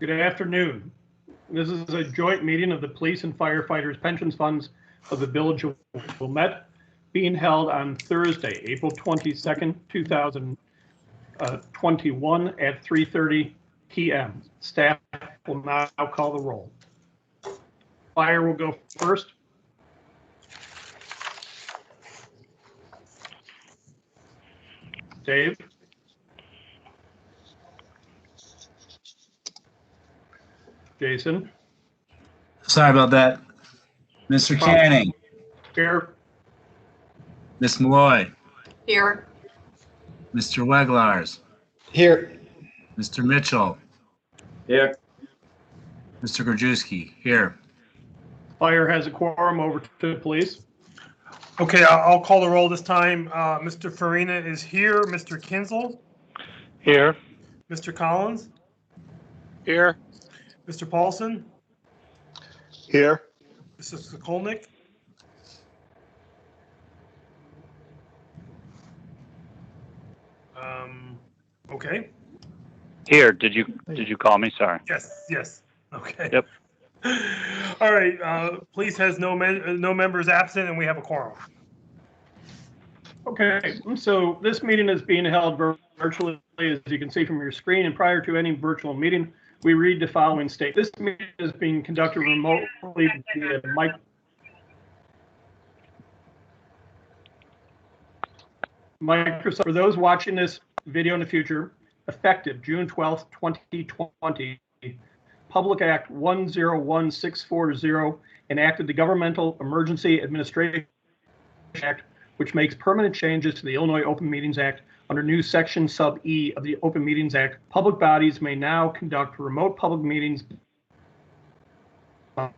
Good afternoon. This is a joint meeting of the Police and Firefighters Pensions Funds of the Village of Wilmette being held on Thursday, April 22nd, 2021 at 3:30 p.m. Staff will now call the roll. Fire will go first. Dave? Jason? Sorry about that. Mr. Canning. Here. Miss Malloy. Here. Mr. Weglars. Here. Mr. Mitchell. Here. Mr. Grajewski. Here. Fire has a quorum. Over to the police. Okay, I'll call the roll this time. Mr. Farina is here. Mr. Kinsel? Here. Mr. Collins? Here. Mr. Paulson? Here. Mrs. Sokolnik? Okay. Here. Did you call me? Sorry. Yes. Okay. Yep. All right. Police has no members absent, and we have a quorum. Okay, so this meeting is being held virtually, as you can see from your screen, and prior to any virtual meeting, we read the following statement. This meeting is being conducted remotely via Microsoft. For those watching this video in the future, effective June 12th, 2020, Public Act 101640 enacted the Governmental Emergency Administration Act, which makes permanent changes to the Illinois Open Meetings Act. Under new section sub E of the Open Meetings Act, public bodies may now conduct remote public meetings by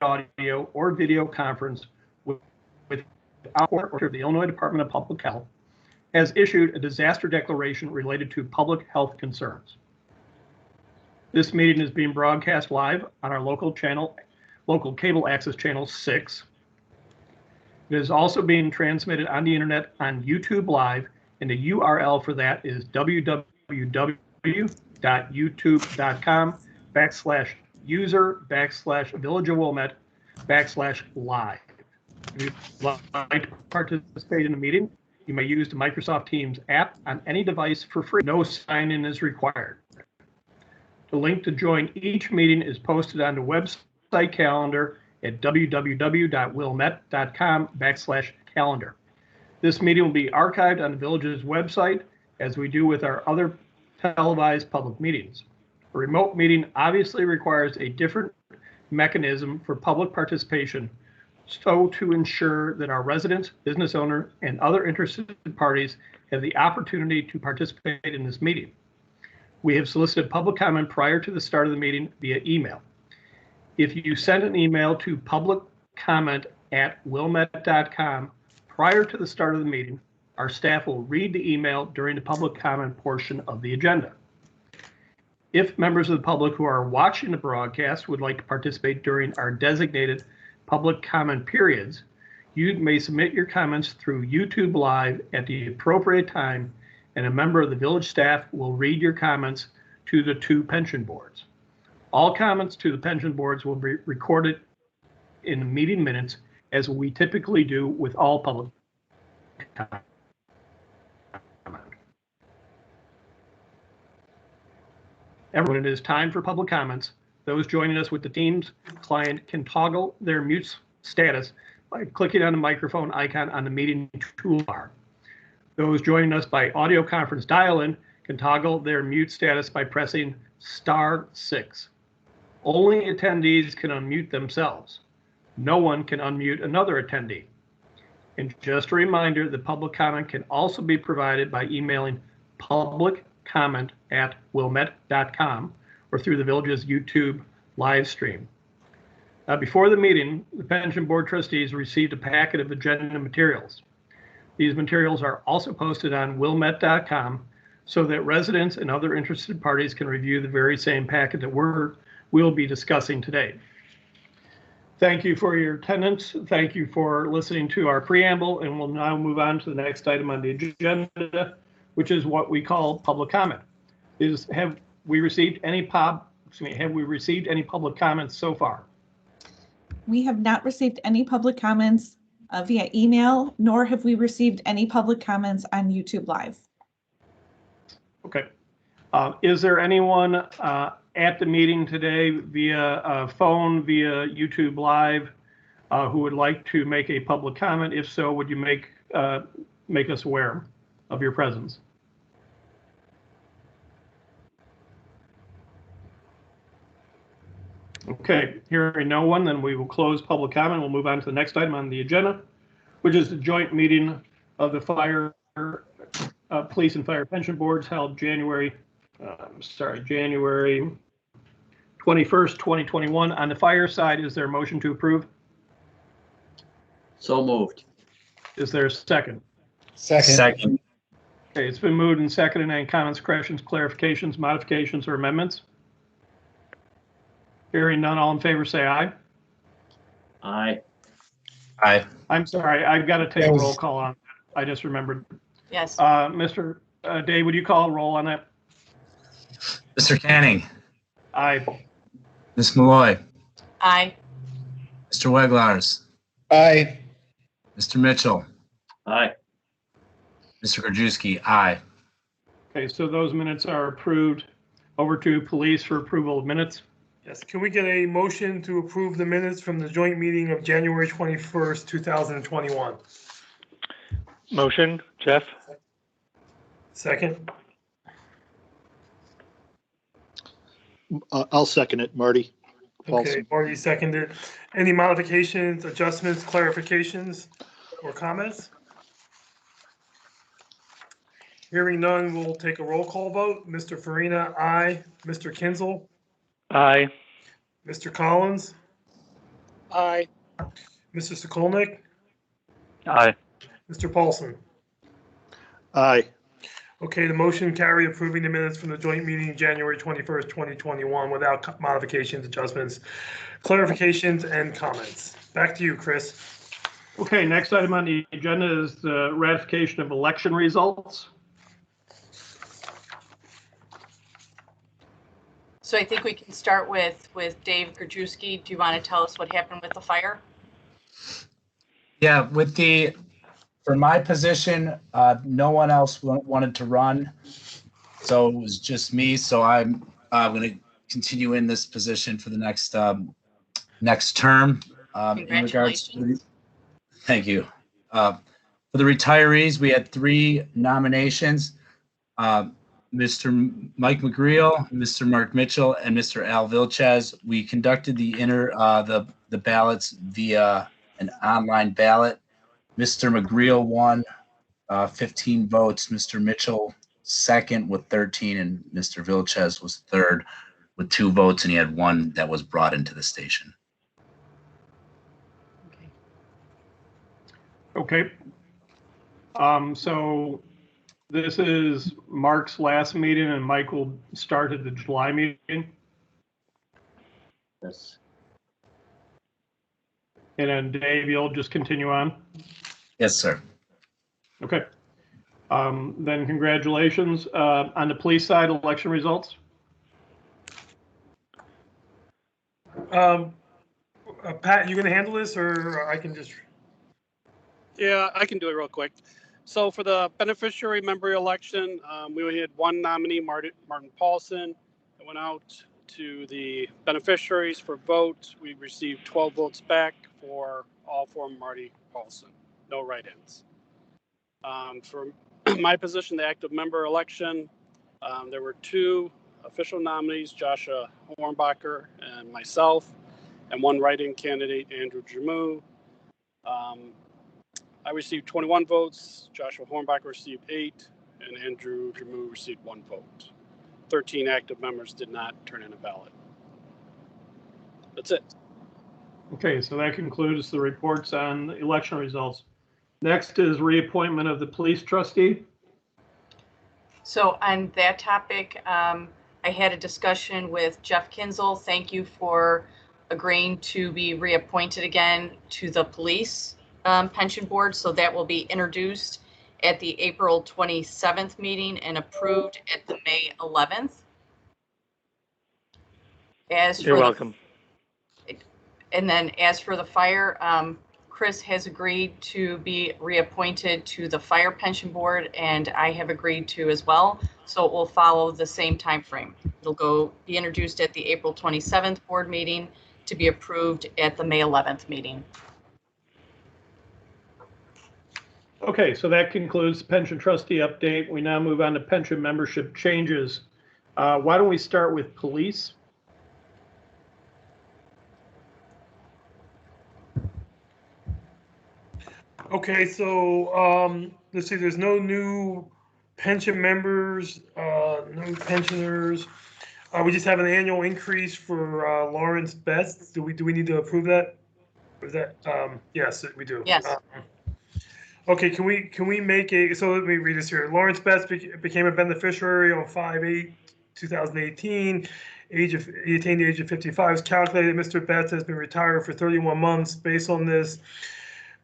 audio or video conference without order of the Illinois Department of Public Health has issued a disaster declaration related to public health concerns. This meeting is being broadcast live on our local cable access channel 6. It is also being transmitted on the internet on YouTube Live, and the URL for that is www.youtube.com/user/Village-of-Wilmette/live. If you'd like to participate in the meeting, you may use the Microsoft Teams app on any device for free. No sign-in is required. The link to join each meeting is posted on the website calendar at www.wilmette.com/calendar. This meeting will be archived on the village's website, as we do with our other televised public meetings. A remote meeting obviously requires a different mechanism for public participation, so to ensure that our residents, business owners, and other interested parties have the opportunity to participate in this meeting. We have solicited public comment prior to the start of the meeting via email. If you send an email to publiccomment@wilmette.com prior to the start of the meeting, our staff will read the email during the public comment portion of the agenda. If members of the public who are watching the broadcast would like to participate during our designated public comment periods, you may submit your comments through YouTube Live at the appropriate time, and a member of the village staff will read your comments to the two pension boards. All comments to the pension boards will be recorded in the meeting minutes, as we typically do with all public comment. When it is time for public comments, those joining us with the Teams client can toggle their mute status by clicking on the microphone icon on the meeting toolbar. Those joining us by audio conference dial-in can toggle their mute status by pressing *6. Only attendees can unmute themselves. No one can unmute another attendee. And just a reminder, the public comment can also be provided by emailing publiccomment@wilmette.com or through the village's YouTube live stream. Before the meeting, the Pension Board Trustees received a packet of agenda materials. These materials are also posted on wilmette.com so that residents and other interested parties can review the very same packet that we'll be discussing today. Thank you for your attendance. Thank you for listening to our preamble, and we'll now move on to the next item on the agenda, which is what we call public comment. Have we received any have we received any public comments so far? We have not received any public comments via email, nor have we received any public comments on YouTube Live. Okay. Is there anyone at the meeting today via phone, via YouTube Live, who would like to make a public comment? If so, would you make us aware of your presence? Okay, hearing no one, then we will close public comment. We'll move on to the next item on the agenda, which is the joint meeting of the Police and Fire Pension Boards held January 21st, 2021. On the fire side, is there a motion to approve? So moved. Is there a second? Second. Okay, it's been moved and seconded. Any comments, corrections, clarifications, modifications, or amendments? Hearing none, all in favor say aye. Aye. Aye. I'm sorry, I've got to take a roll call on that. I just remembered. Yes. Mr. Dave, would you call a roll on that? Mr. Canning. Aye. Ms. Malloy. Aye. Mr. Weglars. Aye. Mr. Mitchell. Aye. Mr. Krajewski. Aye. Okay, so those minutes are approved. Over to police for approval of minutes. Yes, can we get a motion to approve the minutes from the joint meeting of January 21st, 2021? Motion, Jeff? Second? I'll second it, Marty. Okay, Paulson. Marty seconded. Any modifications, adjustments, clarifications, or comments? Hearing none, we'll take a roll call vote. Mr. Farina, aye. Mr. Kinzel? Aye. Mr. Collins? Aye. Mr. Sokolnik? Aye. Mr. Paulson? Aye. Okay, the motion carried approving the minutes from the joint meeting January 21st, 2021 without modifications, adjustments, clarifications, and comments. Back to you, Chris. Okay, next item on the agenda is the ratification of election results. So I think we can start with Dave Grajewski. Do you want to tell us what happened with the fire? Yeah, for my position, no one else wanted to run. So it was just me. So I'm going to continue in this position for the next term. In regards to thank you. For the retirees, we had 3 nominations. Mr. Mike McGreal, Mr. Mark Mitchell, and Mr. Al Vilches. We conducted the ballots via an online ballot. Mr. McGreal won 15 votes. Mr. Mitchell second with 13, and Mr. Vilches was third with 2 votes, and he had 1 that was brought into the station. Okay. So this is Mark's last meeting, and Mike will start at the July meeting. Yes. And then Dave, you'll just continue on. Yes, sir. Okay. Then congratulations. On the police side, election results. Pat, you gonna handle this, or I can just? Yeah, I can do it real quick. So for the beneficiary member election, we only had 1 nominee, Martin Paulson. It went out to the beneficiaries for vote. We received 12 votes back for all for Marty Paulson. No write-ins. For my position, the active member election, there were 2 official nominees, Joshua Hornbacher and myself, and 1 write-in candidate, Andrew Jamu. I received 21 votes, Joshua Hornbacher received 8, and Andrew Jamu received 1 vote. 13 active members did not turn in a ballot. That's it. Okay, so that concludes the reports on the election results. Next is reappointment of the police trustee. So on that topic, I had a discussion with Jeff Kinzel. Thank you for agreeing to be reappointed again to the police pension board. So that will be introduced at the April 27th meeting and approved at the May 11th. As You're for the welcome. And then as for the fire, Chris has agreed to be reappointed to the Fire Pension Board, and I have agreed to as well. So it will follow the same time frame. It'll be introduced at the April 27th board meeting to be approved at the May 11th meeting. Okay, so that concludes the pension trustee update. We now move on to pension membership changes. Why don't we start with police? Okay, so let's see, there's no new pension members, no pensioners. We just have an annual increase for Lawrence Best. Do we need to approve that? Or is that, yes, we do. Yes. Okay, can we make so let me read this here. Lawrence Best became a beneficiary on 5/8/2018. He attained the age of 55. It's calculated Mr. Betts has been retired for 31 months. Based on this,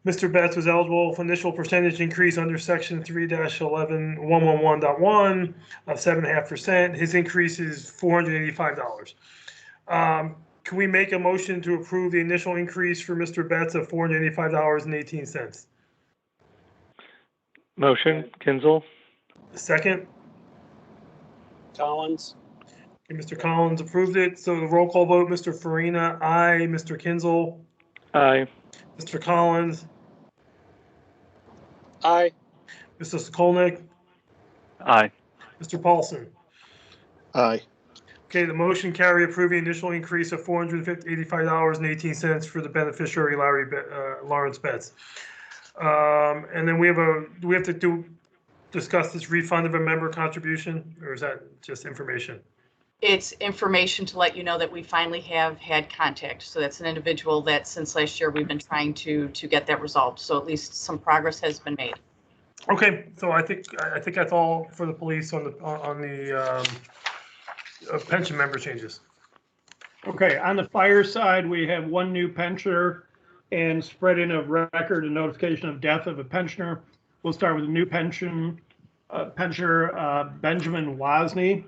Mr. Betts was eligible for initial percentage increase under section 3-11-111.1 of 7.5%. His increase is $485. Can we make a motion to approve the initial increase for Mr. Betts of $485.18? Motion, Kinzel. Second? Collins. Okay, Mr. Collins approved it. So the roll call vote, Mr. Farina, aye. Mr. Kinzel, Aye. Mr. Collins, Aye. Mr. Sokolnik, Aye. Mr. Paulson. Aye. Okay, the motion carry approving initial increase of $485.18 for the beneficiary Lawrence Betts. And then do we have to discuss this refund of a member contribution, or is that just information? It's information to let you know that we finally have had contact. So that's an individual that since last year we've been trying to get that resolved. So at least some progress has been made. Okay, so I think that's all for the police on the pension member changes. Okay, on the fire side, we have one new pensioner and spreading of record and notification of death of a pensioner. We'll start with a new pensioner, Benjamin Wozni,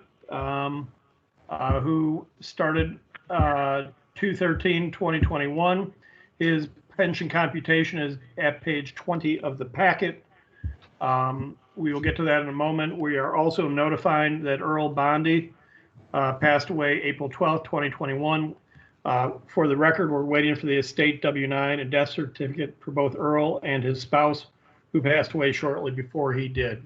who started 2/13/2021. His pension computation is at page 20 of the packet. We will get to that in a moment. We are also notifying that Earl Bondi passed away April 12th, 2021. For the record, we're waiting for the estate W-9 and death certificate for both Earl and his spouse, who passed away shortly before he did.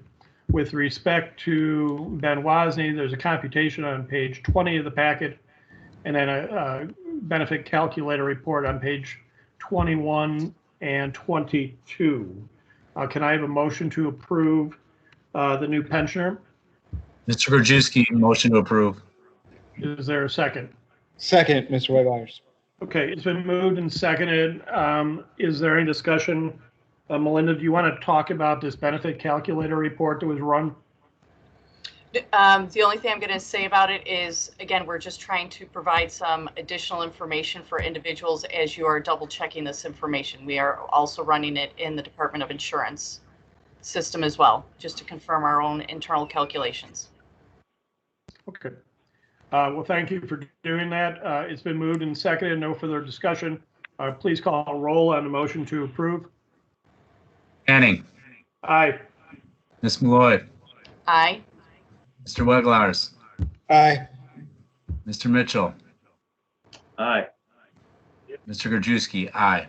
With respect to Ben Wozni, there's a computation on page 20 of the packet, and then a benefit calculator report on page 21 and 22. Can I have a motion to approve the new pensioner? Mr. Grajewski, motion to approve. Is there a second? Second, Mr. Whitewires. Okay, it's been moved and seconded. Is there any discussion? Melinda, do you want to talk about this benefit calculator report that was run? The only thing I'm going to say about it is, again, we're just trying to provide some additional information for individuals as you are double checking this information. We are also running it in the Department of Insurance system as well, just to confirm our own internal calculations. Okay. Well, thank you for doing that. It's been moved and seconded. No further discussion. Please call a roll on the motion to approve. Manning. Aye. Ms. Malloy. Aye. Mr. Weglars. Aye. Mr. Mitchell. Aye. Mr. Grajewski, aye.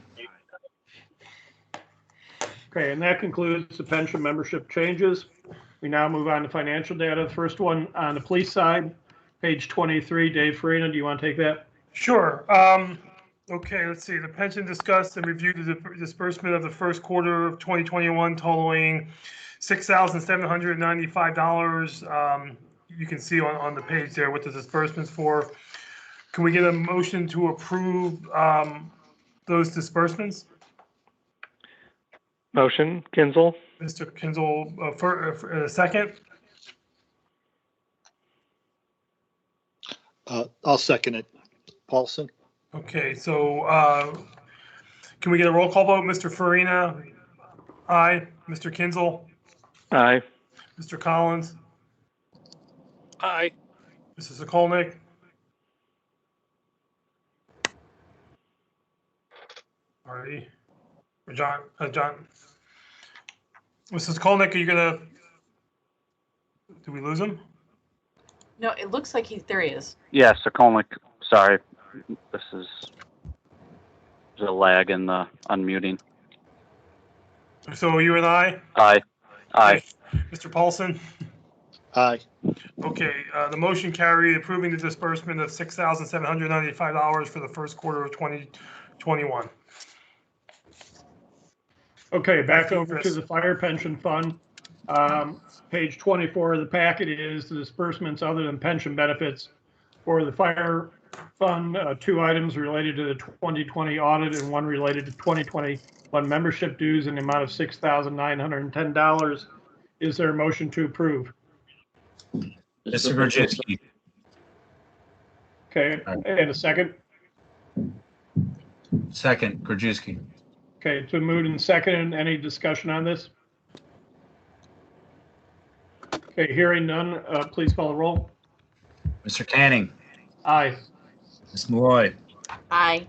Okay, and that concludes the pension membership changes. We now move on to financial data. The first one on the police side, page 23. Dave Farina, do you want to take that? Sure. Okay, let's see. The pension discussed and reviewed the disbursement of the first quarter of 2021 totaling $6,795. You can see on the page there what the disbursements for. Can we get a motion to approve those disbursements? Motion, Kinzel. Mr. Kinzel, for a second. I'll second it. Paulson? Okay, so can we get a roll call vote? Mr. Farina? Aye. Mr. Kinzel? Aye. Mr. Collins? Aye. Mrs. Sokolnik? Marty, or John, John. Mrs. Kolnick, are you gonna, did we lose him? No, it looks like there he is. Yes, Sokolnik. Sorry. There's a lag in the unmuting. So you and I? Aye. Aye. Mr. Paulson? Aye. Okay, the motion carried approving the disbursement of $6,795 for the first quarter of 2021. Okay, back Back to you, over to Chris. the fire pension fund. Page 24 of the packet is the disbursements other than pension benefits for the fire fund. 2 items related to the 2020 audit and 1 related to 2021 membership dues in the amount of $6,910. Is there a motion to approve? Mr. Grzybski. Okay, and a second? Second, Grzybski. Okay, it's been moved and seconded. Any discussion on this? Okay, hearing none, please call the roll. Mr. Canning. Aye. Ms. Malloy. Aye.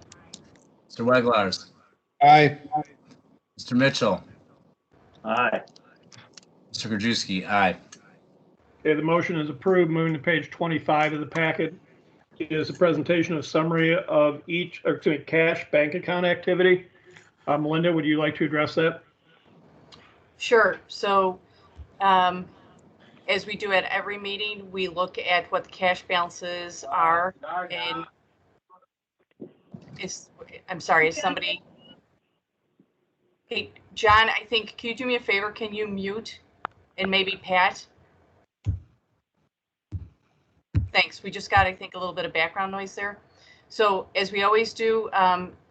Mr. Weglars. Aye. Mr. Mitchell. Aye. Mr. Grzybski. Aye. Okay, the motion is approved. Moving to page 25 of the packet is a presentation of summary of each, or excuse me, cash bank account activity. Melinda, would you like to address that? Sure. So, as we do at every meeting, we look at what the cash balances are. And I'm sorry, is somebody? Hey, John, I think, can you do me a favor? Can you mute? And maybe Pat? Thanks. We just got, I think, a little bit of background noise there. So as we always do,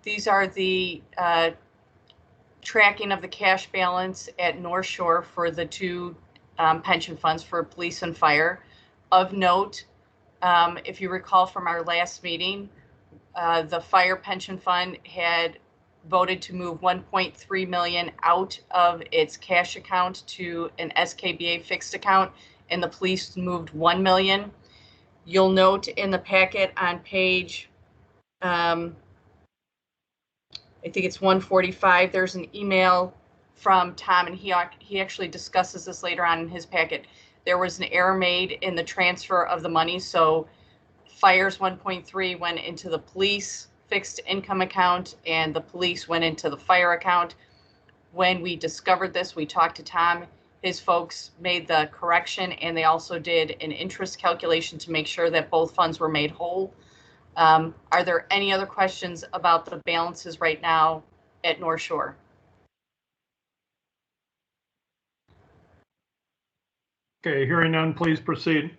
these are the tracking of the cash balance at North Shore for the 2 pension funds for police and fire. Of note, if you recall from our last meeting, the fire pension fund had voted to move 1.3 million out of its cash account to an SKBA fixed account, and the police moved 1 million. You'll note in the packet on page, I think it's 145, there's an email from Tom, and he actually discusses this later on in his packet. There was an error made in the transfer of the money, so fire's 1.3 went into the police fixed income account, and the police went into the fire account. When we discovered this, we talked to Tom. His folks made the correction, and they also did an interest calculation to make sure that both funds were made whole. Are there any other questions about the balances right now at North Shore? Okay, hearing none, please proceed.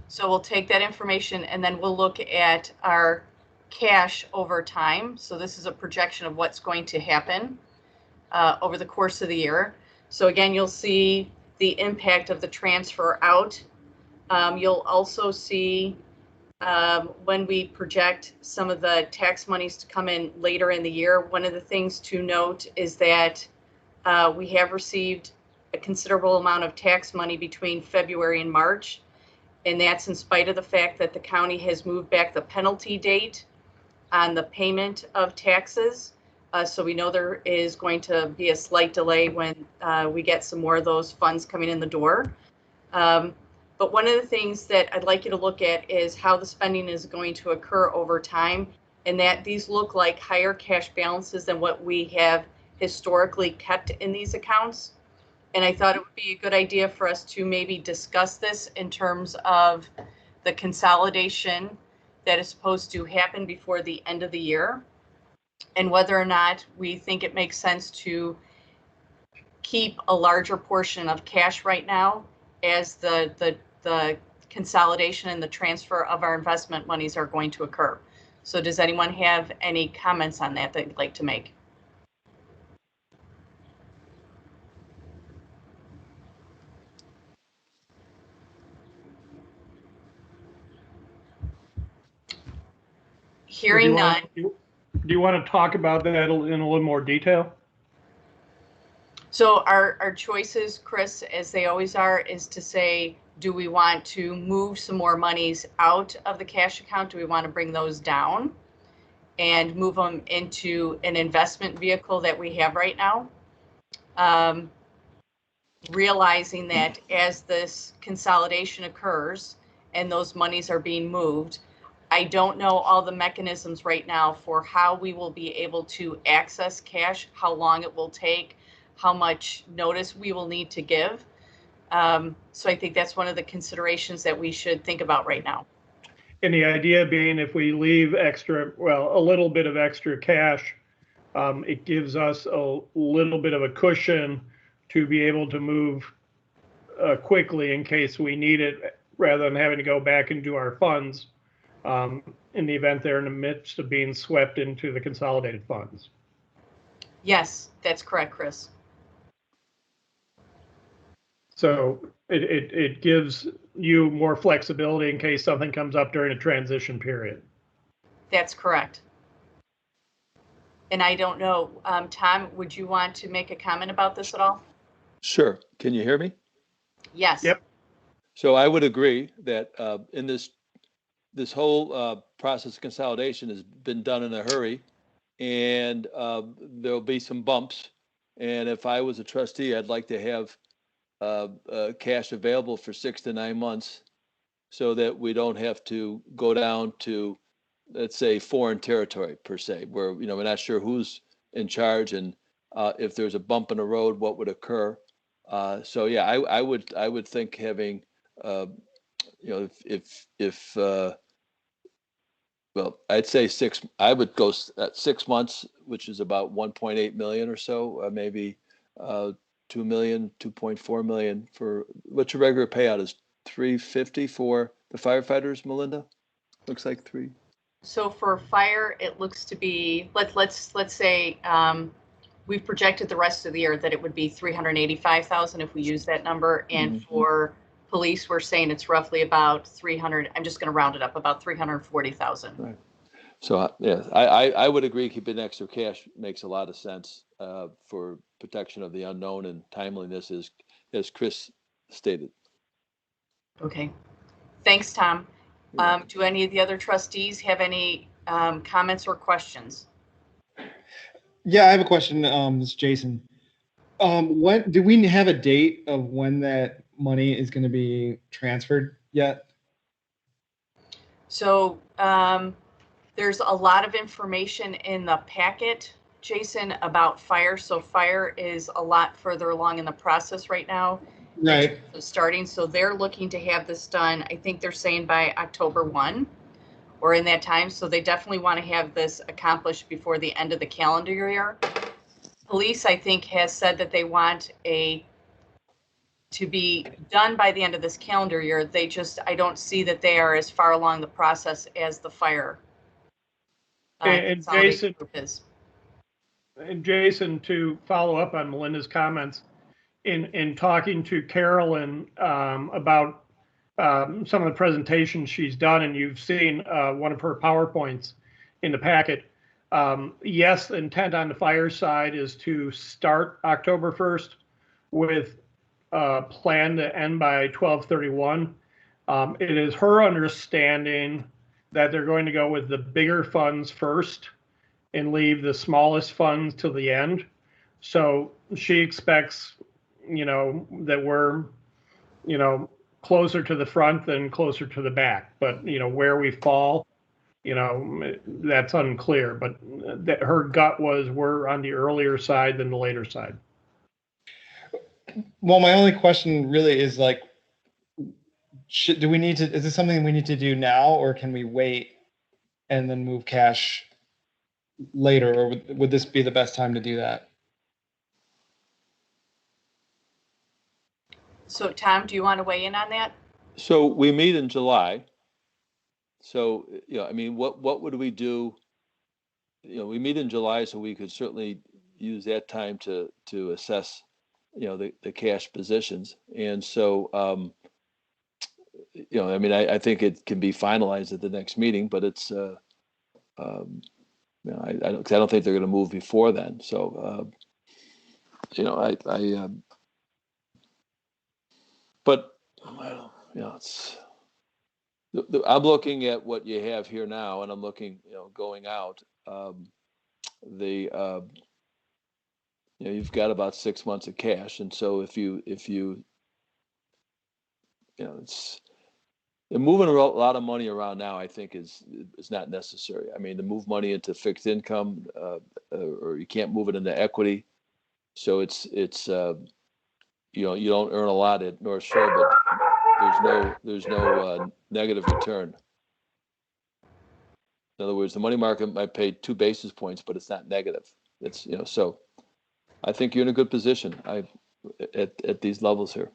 So we'll take that information and then we'll look at our cash over time. So this is a projection of what's going to happen over the course of the year. So again, you'll see the impact of the transfer out. You'll also see when we project some of the tax monies to come in later in the year. One of the things to note is that we have received a considerable amount of tax money between February and March. And that's in spite of the fact that the county has moved back the penalty date on the payment of taxes. So we know there is going to be a slight delay when we get some more of those funds coming in the door. But one of the things that I'd like you to look at is how the spending is going to occur over time, and that these look like higher cash balances than what we have historically kept in these accounts. And I thought it would be a good idea for us to maybe discuss this in terms of the consolidation that is supposed to happen before the end of the year, and whether or not we think it makes sense to keep a larger portion of cash right now as the consolidation and the transfer of our investment monies are going to occur. So does anyone have any comments on that they'd like to make? Hearing none. Do you want to talk about that in a little more detail? So our choices, Chris, as they always are, is to say, do we want to move some more monies out of the cash account? Do we want to bring those down? and move them into an investment vehicle that we have right now. Realizing that as this consolidation occurs and those monies are being moved, I don't know all the mechanisms right now for how we will be able to access cash, how long it will take, how much notice we will need to give. So I think that's one of the considerations that we should think about right now. And the idea being if we leave extra, well, a little bit of extra cash, it gives us a little bit of a cushion to be able to move quickly in case we need it, rather than having to go back and do our funds in the event they're in the midst of being swept into the consolidated funds. Yes, that's correct, Chris. So it gives you more flexibility in case something comes up during a transition period. That's correct. And I don't know, Tom, would you want to make a comment about this at all? Sure. Can you hear me? Yes. Yep. So I would agree that in this whole process of consolidation has been done in a hurry, and there'll be some bumps. And if I was a trustee, I'd like to have cash available for 6 to 9 months, so that we don't have to go down to, let's say, foreign territory per se, where we're not sure who's in charge, and if there's a bump in the road, what would occur. So yeah, I would think having if well, I'd say I would go at 6 months, which is about 1.8 million or so, maybe 2 million, 2.4 million for what's your regular payout is 350 for the firefighters, Melinda? Looks like 3. So for fire, it looks to be, let's say we've projected the rest of the year that it would be 385,000 if we use that number. And for police, we're saying it's roughly about 300. I'm just going to round it up, about 340,000. Right. So yeah, I would agree. Keeping extra cash makes a lot of sense for protection of the unknown and timeliness, as Chris stated. Okay. Thanks, Tom. Do any of the other trustees have any comments or questions? Yeah, I have a question. This is Jason. When do we have a date of when that money is going to be transferred yet? So there's a lot of information in the packet, Jason, about fire. So fire is a lot further along in the process right now. Right. Starting, so they're looking to have this done, I think they're saying by October 1 or in that time. So they definitely want to have this accomplished before the end of the calendar year. Police, I think, has said that they want to be done by the end of this calendar year. I don't see that they are as far along the process as the fire. And Jason, to follow up on Melinda's comments, in talking to Carolyn about some of the presentations she's done, and you've seen one of her PowerPoints in the packet. Yes, the intent on the fire side is to start October 1st with a plan to end by 12/31. It is her understanding that they're going to go with the bigger funds first and leave the smallest funds till the end. So she expects, that we're, closer to the front than closer to the back. But, where we fall, that's unclear. But her gut was we're on the earlier side than the later side. Well, my only question really is like, is this something we need to do now, or can we wait and then move cash later, or would this be the best time to do that? So Tom, do you want to weigh in on that? So we meet in July. So, what would we do? We meet in July, so we could certainly use that time to assess, the cash positions. And so, I think it can be finalized at the next meeting, but it's, I don't think they're going to move before then. So, but it's. I'm looking at what you have here now, and I'm looking, going out, the you've got about 6 months of cash, and so if you it's moving a lot of money around now, I think is not necessary. I mean, to move money into fixed income, or you can't move it into equity, so it's you don't earn a lot at North Shore, but there's no negative return. In other words, the money market might pay 2 basis points, but it's not negative. It's so I think you're in a good position. At these levels here.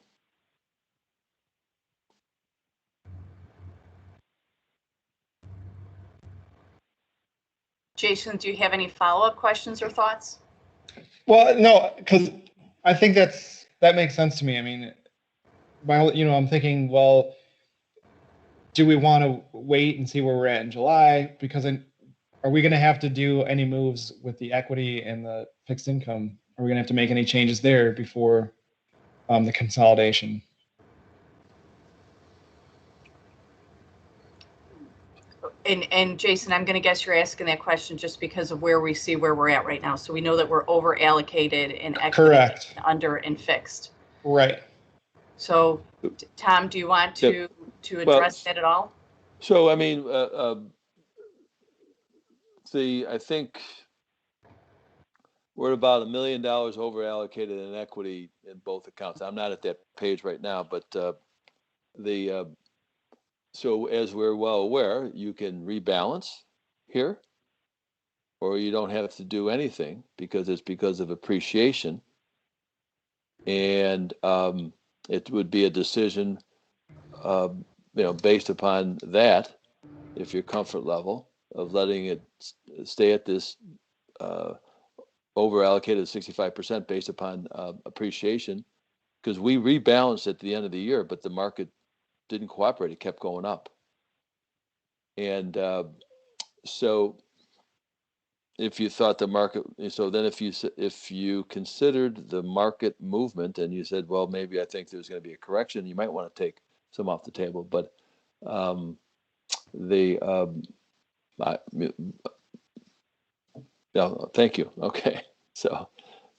Jason, do you have any follow-up questions or thoughts? Well, no, because I think that makes sense to me. I mean, I'm thinking, well, do we want to wait and see where we're at in July? Because are we going to have to do any moves with the equity and the fixed income? Are we going to have to make any changes there before the consolidation? And Jason, I'm going to guess you're asking that question just because of where we're at right now. So we know that we're over allocated in equity, correct, under and fixed. Right. So, Tom, do you want to address that at all? So I mean, I think we're at about $1 million over allocated in equity in both accounts. I'm not at that page right now, but so as we're well aware, you can rebalance here, or you don't have to do anything because of appreciation, and it would be a decision, based upon that, if your comfort level of letting it stay at this over allocated 65% based upon appreciation, because we rebalanced at the end of the year, but the market didn't cooperate. It kept going up. And so if you thought the market, so then if you considered the market movement and you said, well, maybe I think there's going to be a correction, you might want to take some off the table. But no, thank you. Okay. So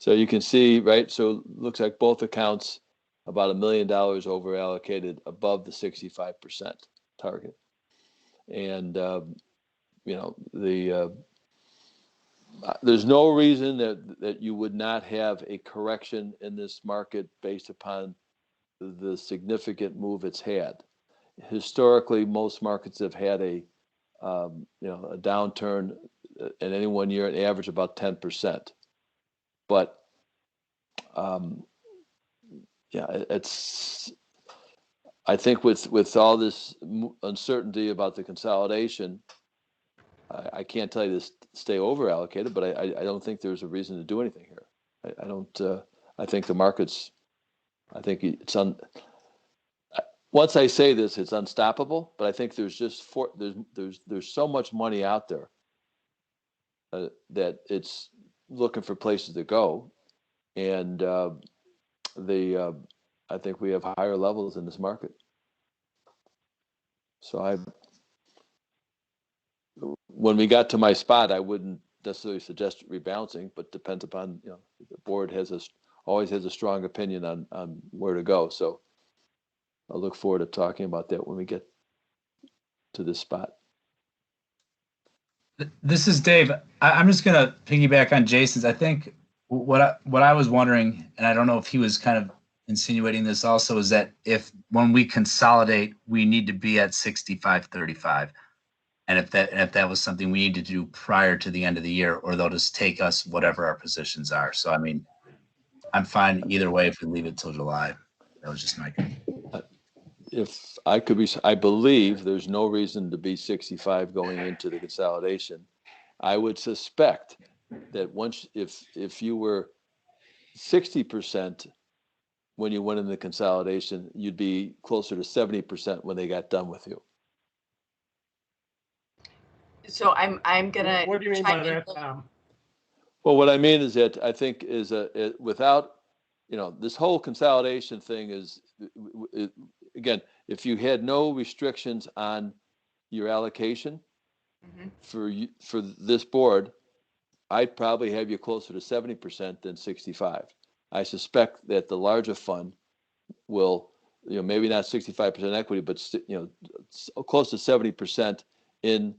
you can see, right? So it looks like both accounts about $1 million over allocated above the 65% target. And, there's no reason that you would not have a correction in this market based upon the significant move it's had. Historically, most markets have had a downturn in any 1 year, an average about 10%. But I think with all this uncertainty about the consolidation, I can't tell you to stay over allocated, but I don't think there's a reason to do anything here. I don't. I think the market's. I think it's once I say this, it's unstoppable. But I think there's just there's so much money out there that it's looking for places to go, and I think we have higher levels in this market. So when we got to my spot, I wouldn't necessarily suggest rebalancing, but depends upon, the board always has a strong opinion on where to go. So I'll look forward to talking about that when we get to this spot. This is Dave. I'm just going to piggyback on Jason's. I think what I was wondering, and I don't know if he was kind of insinuating this also, is that when we consolidate, we need to be at 65-35. And if that was something we need to do prior to the end of the year, or they'll just take us whatever our positions are. So, I mean, I'm fine either way if we leave it till July. That was just my opinion. If I could be, I believe there's no reason to be 65 going into the consolidation. I would suspect that if you were 60% when you went in the consolidation, you'd be closer to 70% when they got done with you. So I'm gonna. What do you mean by that, Tom? Well, what I mean is that I think without, this whole consolidation thing is, again, if you had no restrictions on your allocation, for this board, I'd probably have you closer to 70% than 65. I suspect that the larger fund will, maybe not 65% equity, but close to 70% in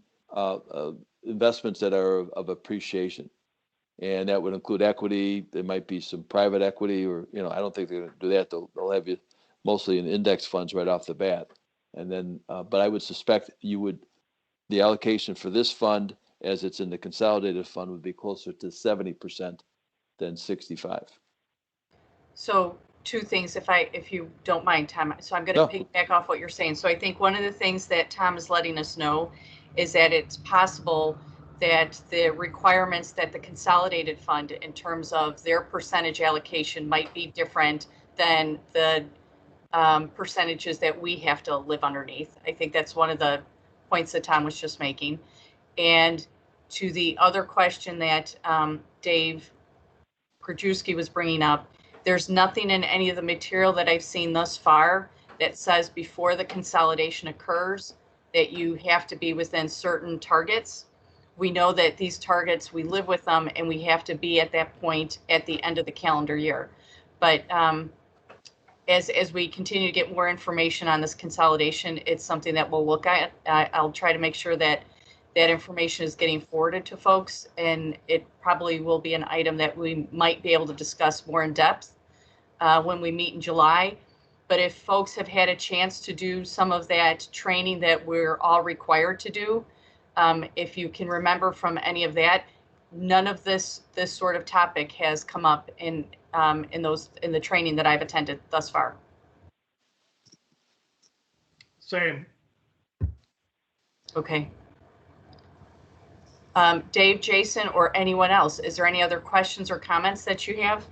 investments that are of appreciation. And that would include equity. There might be some private equity, or, I don't think they're going to do that. They'll have you mostly in index funds right off the bat. And then, but I would suspect the allocation for this fund, as it's in the consolidated fund, would be closer to 70% than 65. So two things, if you don't mind, Tom. So I'm going to piggyback off what you're saying. So I think one of the things that Tom is letting us know is that it's possible that the requirements that the consolidated fund in terms of their percentage allocation might be different than the percentages that we have to live underneath. I think that's one of the points that Tom was just making. And to the other question that Dave Krajewski was bringing up, there's nothing in any of the material that I've seen thus far that says before the consolidation occurs that you have to be within certain targets. We know that these targets, we live with them, and we have to be at that point at the end of the calendar year. But as we continue to get more information on this consolidation, it's something that we'll look at. I'll try to make sure that that information is getting forwarded to folks, and it probably will be an item that we might be able to discuss more in depth when we meet in July. But if folks have had a chance to do some of that training that we're all required to do, if you can remember from any of that, none of this sort of topic has come up in the training that I've attended thus far. Same. Okay. Dave, Jason, or anyone else, is there any other questions or comments that you have?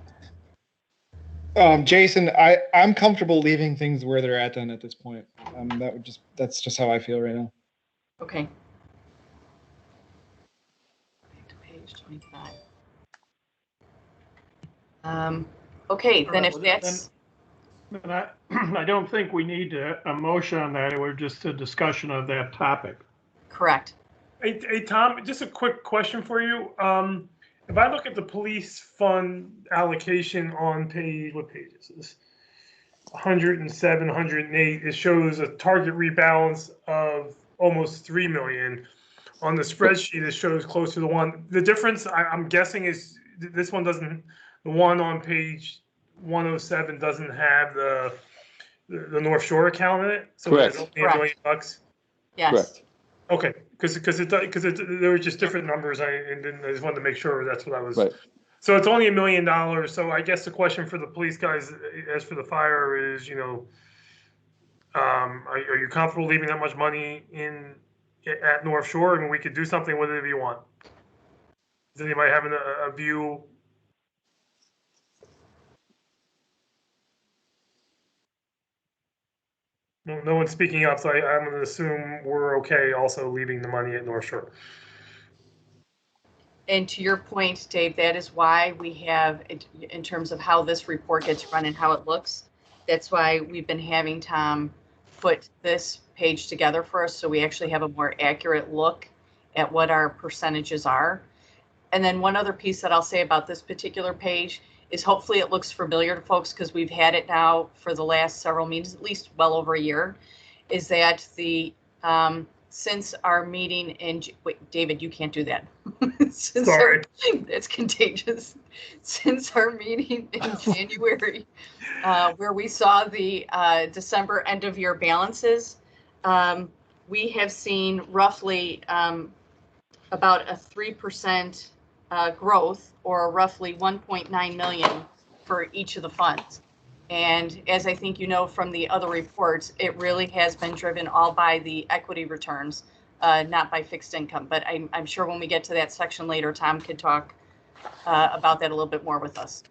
Jason, I'm comfortable leaving things where they're at then at this point. That's just how I feel right now. Okay. Back to page 25. Okay, then if that's... I don't think we need a motion on that. It was just a discussion of that topic. Correct. Hey, Tom, just a quick question for you. If I look at the police fund allocation on what page is this? 107, 108, it shows a target rebalance of almost 3 million. On the spreadsheet, it shows closer to 1. The difference, I'm guessing, is this one doesn't, the one on page 107 doesn't have the North Shore account in it. So Correct. it's only $1 million. Yes. Correct. Okay, because there were just different numbers, and I just wanted to make sure that's what I was. Right. So it's only $1 million. So I guess the question for the police guys, as for the fire, is are you comfortable leaving that much money at North Shore? I mean, we could do something with it if you want. Is anybody having a view? No one's speaking up, so I'm going to assume we're okay also leaving the money at North Shore. And to your point, Dave, that is why we have, in terms of how this report gets run and how it looks, that's why we've been having Tom put this page together for us, so we actually have a more accurate look at what our percentages are. And then one other piece that I'll say about this particular page is hopefully it looks familiar to folks because we've had it now for the last several meetings, at least well over a year, is that since our meeting in, wait, David, you can't do that. Sorry. It's contagious. Since our meeting in January, where we saw the December end of year balances, we have seen roughly about a 3% growth, or roughly 1.9 million for each of the funds. And as I think you know from the other reports, it really has been driven all by the equity returns, not by fixed income. But I'm sure when we get to that section later, Tom could talk about that a little bit more with us.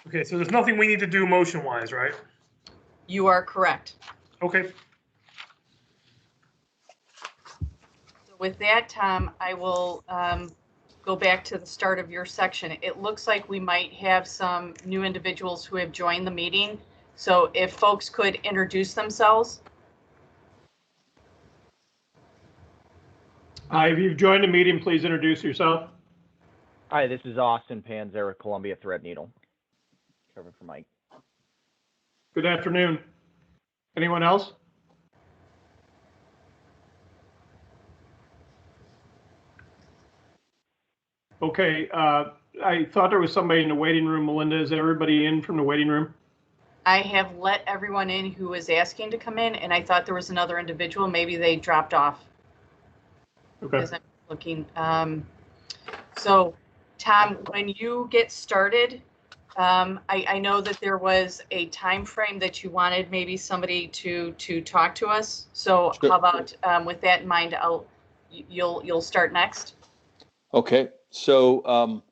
Okay, so there's nothing we need to do motion-wise, right? You are correct. Okay. So with that, Tom, I will go back to the start of your section. It looks like we might have some new individuals who have joined the meeting. So if folks could introduce themselves. Hi, if you've joined the meeting, please introduce yourself. Hi, this is Austin Panzer with Columbia Threadneedle. Covering for Mike. Good afternoon. Anyone else? Okay, I thought there was somebody in the waiting room. Melinda, is everybody in from the waiting room? I have let everyone in who was asking to come in, and I thought there was another individual. Maybe they dropped off. Okay. As I'm looking. So, Tom, when you get started, I know that there was a time frame that you wanted maybe somebody to talk to us. So Sure. how about with that in mind, you'll start next. Okay, so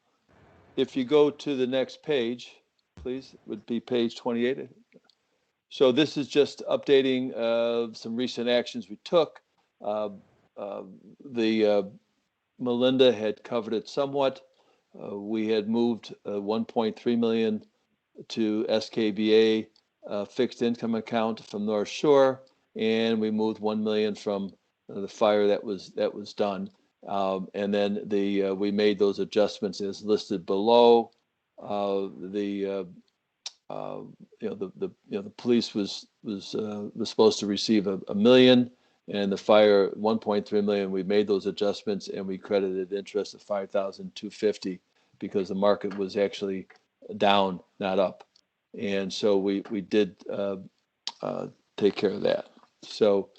if you go to the next page, please, it would be page 28. So this is just updating some recent actions we took. Melinda had covered it somewhat. We had moved 1.3 million to SKBA fixed income account from North Shore, and we moved 1 million from the fire that was done. And then we made those adjustments as listed below. The police was supposed to receive a million, and the fire 1.3 million. We made those adjustments, and we credited interest of 5,250 because the market was actually down, not up, and so we did take care of that. So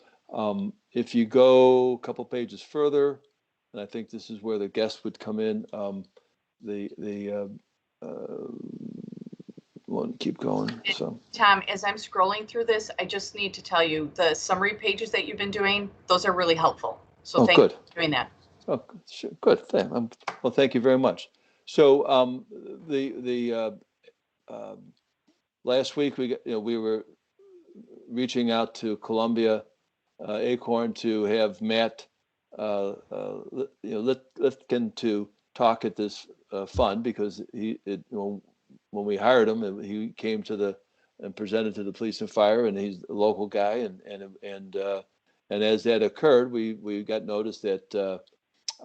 if you go a couple pages further, and I think this is where the guest would come in. We'll keep going. So Tom, as I'm scrolling through this, I just need to tell you the summary pages that you've been doing, those are really helpful. So thank you for doing that. Oh, sure. Good. Well, thank you very much. So last week we were reaching out to Columbia Acorn to have Matt Litkin to talk at this fund because when we hired him, he came and presented to the police and fire, and he's a local guy, and as that occurred, we got notice that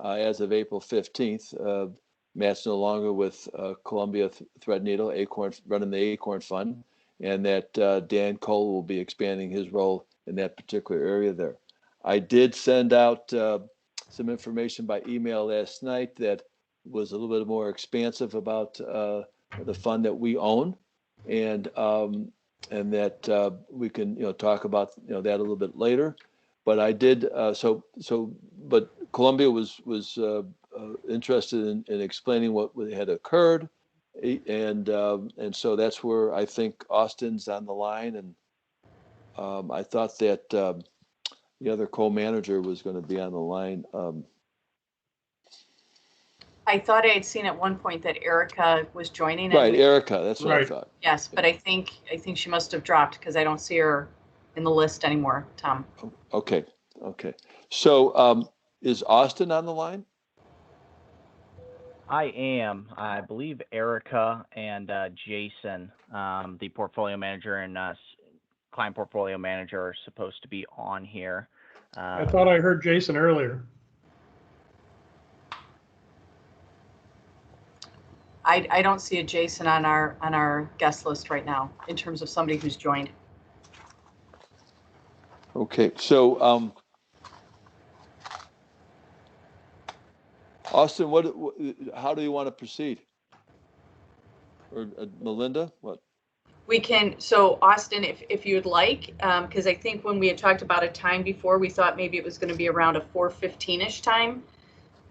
as of April 15th, Matt's no longer with Columbia Threadneedle, Acorn, running the Acorn Fund, and that Dan Cole will be expanding his role in that particular area there. I did send out some information by email last night that was a little bit more expansive about the fund that we own, and that we can talk about that a little bit later. But I did but Columbia was interested in explaining what had occurred, and so that's where I think Austin's on the line, and I thought that the other co-manager was going to be on the line. I thought I had seen at one point that Erica was joining. Right, Erica, that's what I thought. Yes, but I think she must have dropped because I don't see her in the list anymore, Tom. Okay. So is Austin on the line? I am. I believe Erica and Jason, the portfolio manager and client portfolio manager, are supposed to be on here. I thought I heard Jason earlier. I don't see a Jason on our guest list right now in terms of somebody who's joined. Okay, so Austin, how do you want to proceed? Or Melinda, what? We can, so Austin, if you'd like, because I think when we had talked about a time before, we thought maybe it was going to be around a 4:15-ish time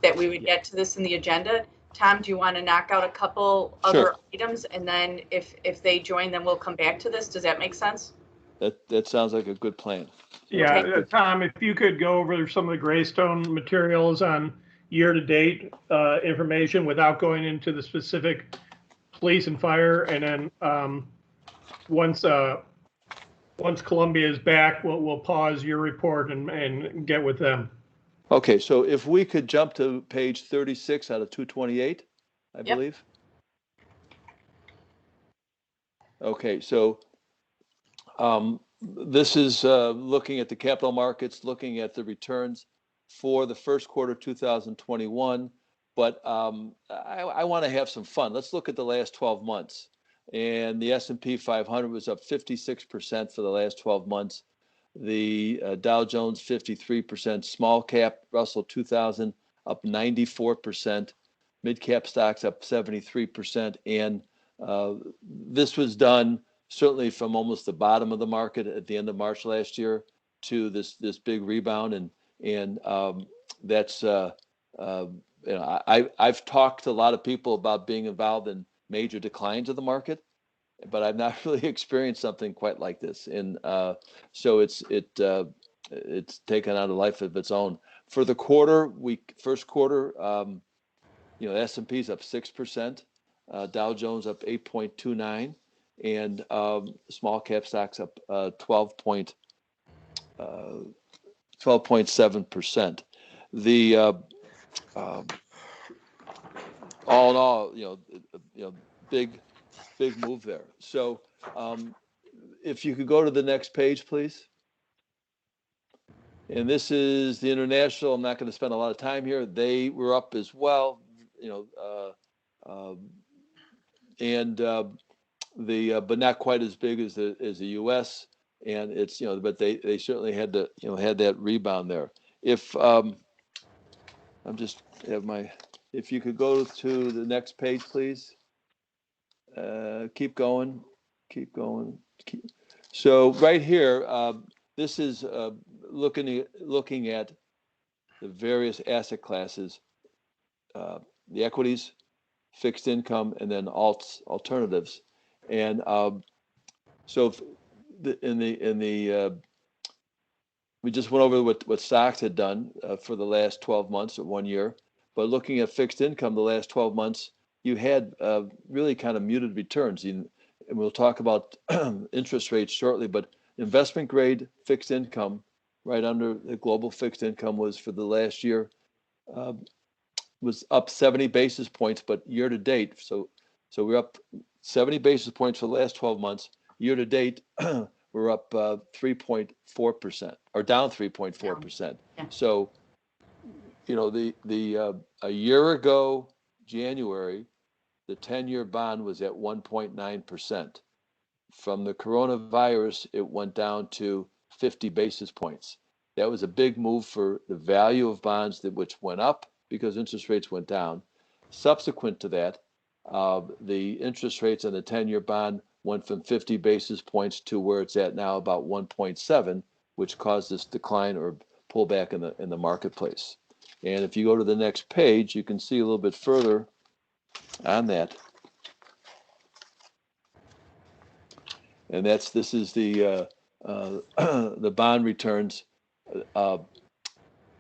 that we would get to this in the agenda. Tom, do you want to knock out a couple other items, and then if they join, then we'll come back to this? Does that make sense? That sounds like a good plan. Yeah, okay. Tom, if you could go over some of the Greystone materials on year-to-date information without going into the specific police and fire, and then once Columbia is back, we'll pause your report and get with them. Okay, so if we could jump to page 36 out of 228, I believe. Okay, so this is looking at the capital markets, looking at the returns for the first quarter 2021, but I want to have some fun. Let's look at the last 12 months. And the S&P 500 was up 56% for the last 12 months. The Dow Jones 53%, small cap Russell 2000 up 94%, mid cap stocks up 73%, and this was done certainly from almost the bottom of the market at the end of March last year to this big rebound, and that's I've talked to a lot of people about being involved in major declines of the market, but I've not really experienced something quite like this. And so it's taken on a life of its own. For the first quarter, S&P's up 6%, Dow Jones up 8.29, and small cap stocks up 12.7%. The all in all, big move there. So if you could go to the next page, please. And this is the international. I'm not going to spend a lot of time here. They were up as well, but not quite as big as the U.S. And it's but they certainly had to had that rebound there. If if you could go to the next page, please. Keep going. So right here, this is looking at the various asset classes, the equities, fixed income, and then alternatives. And so we just went over what stocks had done for the last 12 months or 1 year. But looking at fixed income, the last 12 months, you had really kind of muted returns. And we'll talk about interest rates shortly, but investment grade fixed income, right under the global fixed income, was for the last year, was up 70 basis points, but year to date, so we're up 70 basis points for the last 12 months. Year to date, we're up 3.4%, or down 3.4%. Yeah. So, a year ago, January, the 10-year bond was at 1.9%. From the coronavirus, it went down to 50 basis points. That was a big move for the value of bonds which went up because interest rates went down. Subsequent to that, the interest rates on the 10-year bond went from 50 basis points to where it's at now, about 1.7, which caused this decline or pullback in the marketplace. And if you go to the next page, you can see a little bit further on that. And this is the bond returns.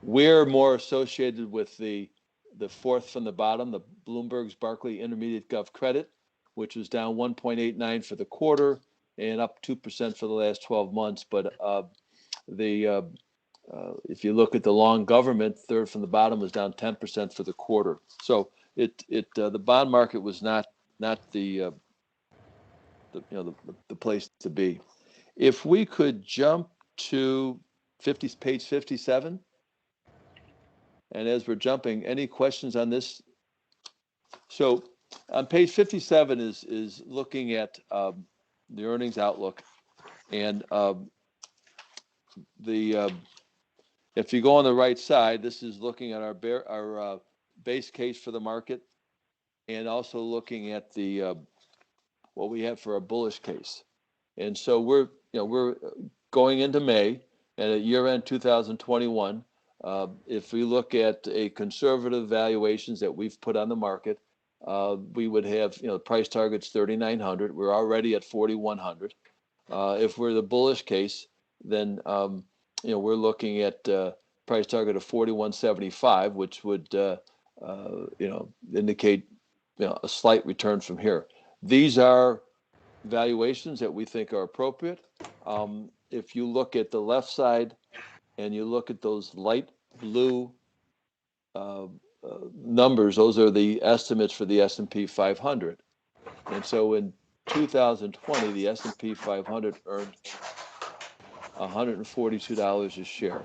We're more associated with the fourth from the bottom, the Bloomberg's Barclay Intermediate Gov Credit, which was down 1.89 for the quarter and up 2% for the last 12 months. But if you look at the long government, third from the bottom, was down 10% for the quarter. So the bond market was not the place to be. If we could jump to page 57, and as we're jumping, any questions on this? So on page 57 is looking at the earnings outlook, and if you go on the right side, this is looking at our base case for the market, and also looking at the what we have for a bullish case. And so we're going into May, and at year end 2021, if we look at a conservative valuations that we've put on the market, we would have price targets 3,900. We're already at 4,100. If we're the bullish case, then we're looking at price target of 4,175, which would indicate a slight return from here. These are valuations that we think are appropriate. If you look at the left side and you look at those light blue numbers, those are the estimates for the S&P 500. And so in 2020, the S&P 500 earned $142 a share.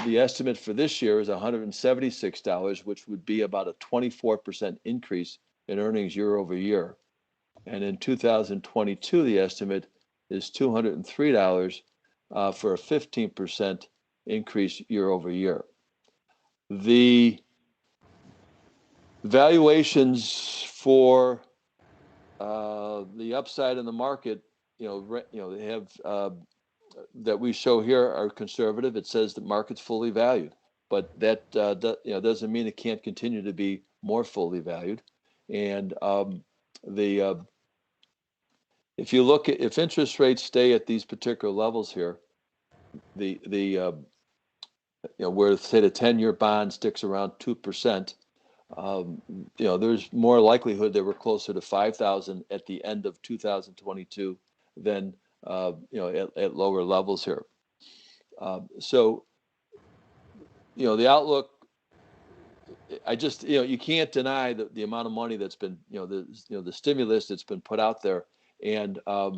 The estimate for this year is $176, which would be about a 24% increase in earnings year over year. And in 2022, the estimate is $203 for a 15% increase year over year. The valuations for the upside in the market, they have that we show here are conservative. It says the market's fully valued, but that doesn't mean it can't continue to be more fully valued. And if you look at, if interest rates stay at these particular levels here, where say the 10-year bond sticks around 2%, there's more likelihood that we're closer to 5,000 at the end of 2022 than at lower levels here. So the outlook, you can't deny the amount of money that's been, the stimulus that's been put out there. And, I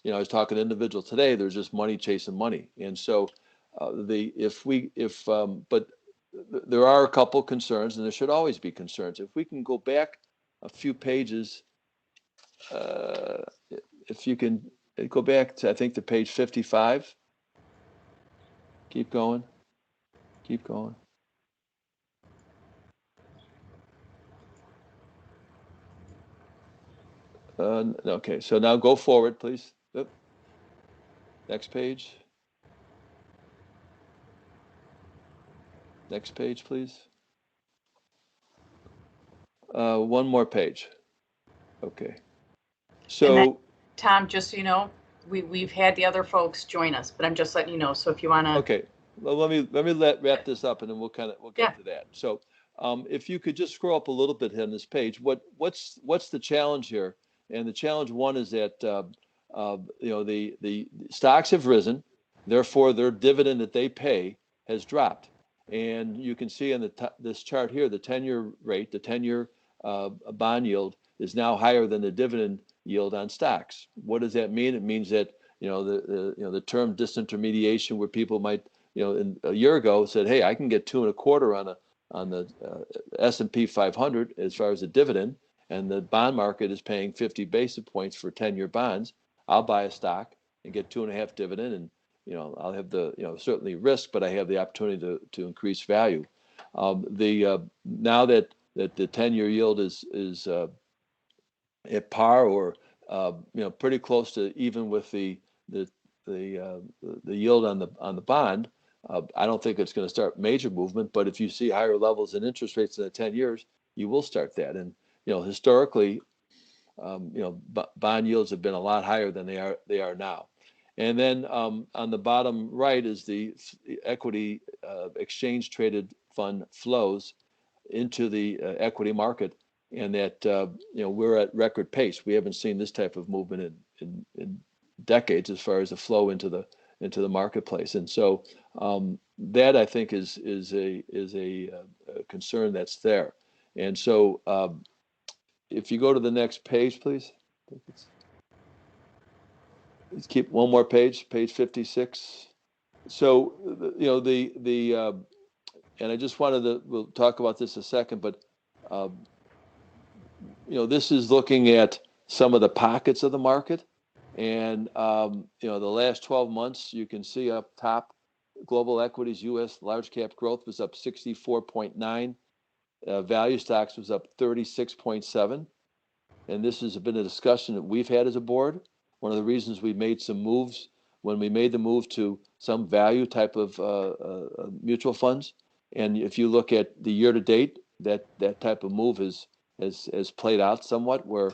was talking to an individual today, there's just money chasing money. And so but there are a couple concerns, and there should always be concerns. If we can go back a few pages, if you can go back to, I think, to page 55. Keep going. Keep going. Okay, so now go forward, please. Yep. Next page. Next page, please. One more page. Okay. So, Tom, just so you know, we've had the other folks join us, but I'm just letting you know. So if you want to. Okay. Well, let me wrap this up, and then we'll get to that. So, if you could just scroll up a little bit on this page, what's the challenge here? And the challenge one is that the stocks have risen, therefore their dividend that they pay has dropped. And you can see in this chart here, the 10-year rate, the 10-year bond yield is now higher than the dividend yield on stocks. What does that mean? It means that the term disintermediation, where people might a year ago said, hey, I can get 2.25 on the S&P 500 as far as the dividend, and the bond market is paying 50 basis points for 10-year bonds. I'll buy a stock and get 2.5 dividend, and I'll have the certainly risk, but I have the opportunity to increase value. Now that the 10-year yield is at par, or pretty close to even with the yield on the bond, I don't think it's going to start major movement. But if you see higher levels in interest rates in the 10 years, you will start that. And historically, bond yields have been a lot higher than they are now. And then on the bottom right is the equity exchange traded fund flows into the equity market, and that we're at record pace. We haven't seen this type of movement in decades as far as the flow into the marketplace. And so that, I think, is a concern that's there. And so if you go to the next page, please. Let's keep one more page 56. So and I just wanted we'll talk about this a second, but this is looking at some of the pockets of the market, and the last 12 months, you can see up top, global equities, U.S. large cap growth was up 64.9. Value stocks was up 36.7. And this has been a discussion that we've had as a board. One of the reasons we made some moves when we made the move to some value type of mutual funds. And if you look at the year to date, that type of move has played out somewhat, where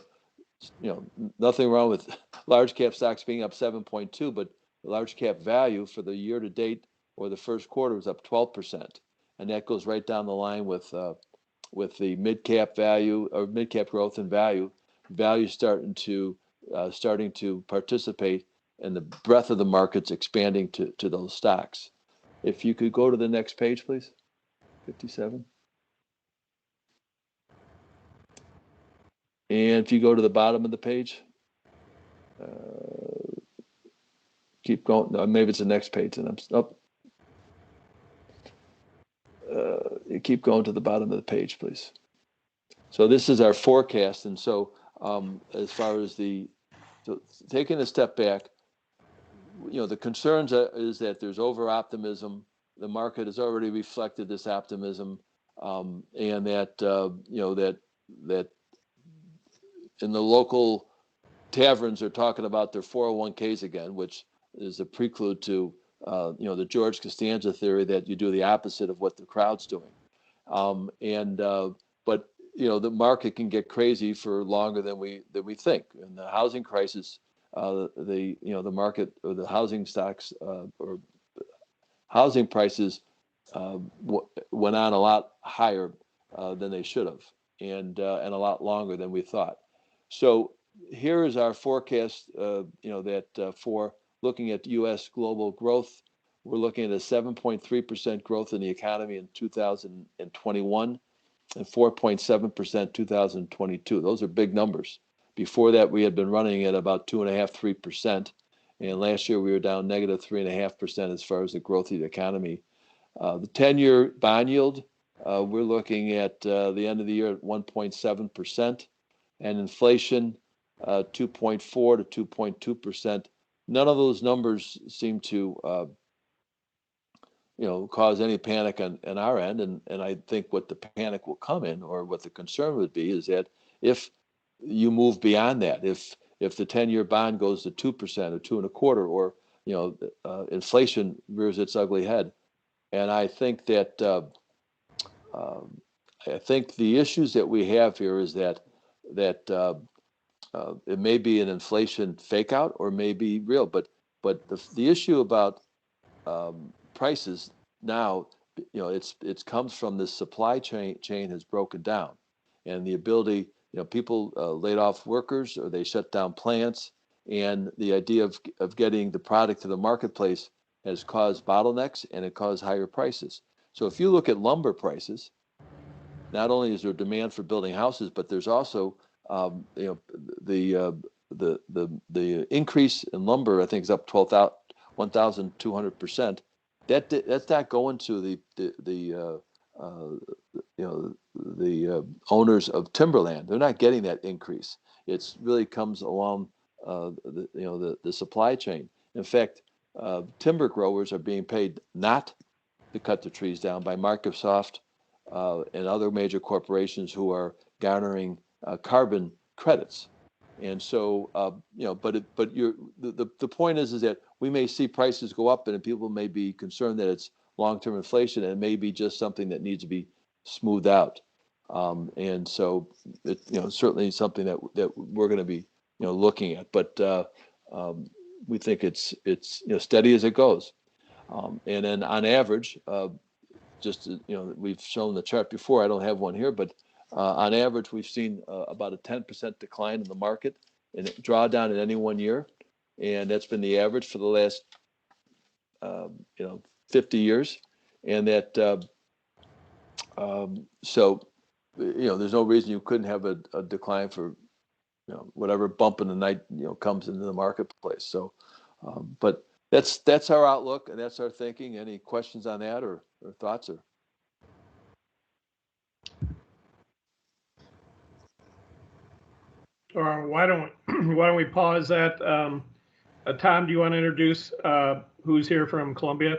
nothing wrong with large cap stocks being up 7.2, but the large cap value for the year to date or the first quarter was up 12%, and that goes right down the line with the mid cap value or mid cap growth and value starting to participate, and the breadth of the markets expanding to those stocks. If you could go to the next page, please, 57. And if you go to the bottom of the page, keep going. No, maybe it's the next page, and keep going to the bottom of the page, please. So this is our forecast. And so as far as taking a step back, the concerns is that there's over optimism. The market has already reflected this optimism, and that that in the local taverns are talking about their 401ks again, which is a prelude to the George Costanza theory that you do the opposite of what the crowd's doing. But the market can get crazy for longer than we think. And the housing crisis, the market or the housing stocks or housing prices went on a lot higher than they should have, and a lot longer than we thought. So here is our forecast. That for looking at U.S. global growth, we're looking at a 7.3% growth in the economy in 2021 and 4.7% 2022. Those are big numbers. Before that, we had been running at about 2.5%, 3%. And last year, we were down negative 3.5% as far as the growth of the economy. The 10-year bond yield, we're looking at the end of the year at 1.7%, and inflation 2.4 to 2.2%. None of those numbers seem to cause any panic on our end. And I think what the panic will come in, or what the concern would be, is that if you move beyond that, if the 10-year bond goes to 2% or 2.25%, or inflation rears its ugly head. And I think that the issues that we have here is that it may be an inflation fake out or may be real, but the issue about prices now, it's comes from this supply chain has broken down, and the ability, people laid off workers or they shut down plants, and the idea of getting the product to the marketplace has caused bottlenecks, and it caused higher prices. So if you look at lumber prices, not only is there demand for building houses, but there's also the increase in lumber, I think, is up 1,200%. That's not going to the owners of timberland. They're not getting that increase. It's really comes along the supply chain. In fact, timber growers are being paid not to cut the trees down by Microsoft and other major corporations who are garnering carbon credits. And so, the point is that we may see prices go up, and people may be concerned that it's long-term inflation, and it may be just something that needs to be smoothed out. And so, certainly something that we're going to be, looking at. But we think it's steady as it goes. And then on average, we've shown the chart before. I don't have one here, but on average, we've seen about a 10% decline in the market and drawdown in any 1 year, and that's been the average for the last 50 years. And that there's no reason you couldn't have a decline for whatever bump in the night comes into the marketplace. So, but that's our outlook and that's our thinking. Any questions on that or thoughts or? Why don't we pause that? Tom, do you want to introduce who's here from Columbia?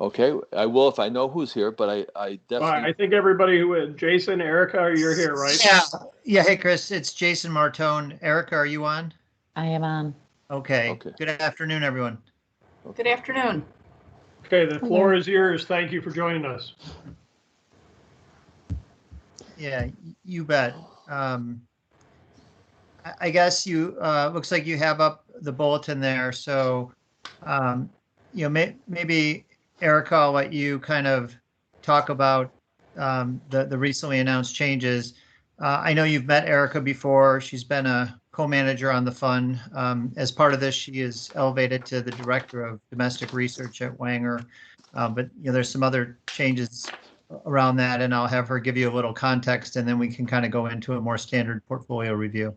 Okay, I will if I know who's here, but I definitely. I think everybody Jason, Erica, you're here, right? Yeah. Hey, Chris, it's Jason Martone. Erica, are you on? I am on. Okay. Good afternoon, everyone. Good afternoon. Okay, the floor is yours. Thank you for joining us. Yeah, you bet. I guess you looks like you have up the bulletin there. So, maybe Erica, I'll let you kind of talk about the recently announced changes. I know you've met Erica before. She's been a co-manager on the fund. As part of this, she is elevated to the director of domestic research at Wanger. But there's some other changes around that, and I'll have her give you a little context, and then we can kind of go into a more standard portfolio review.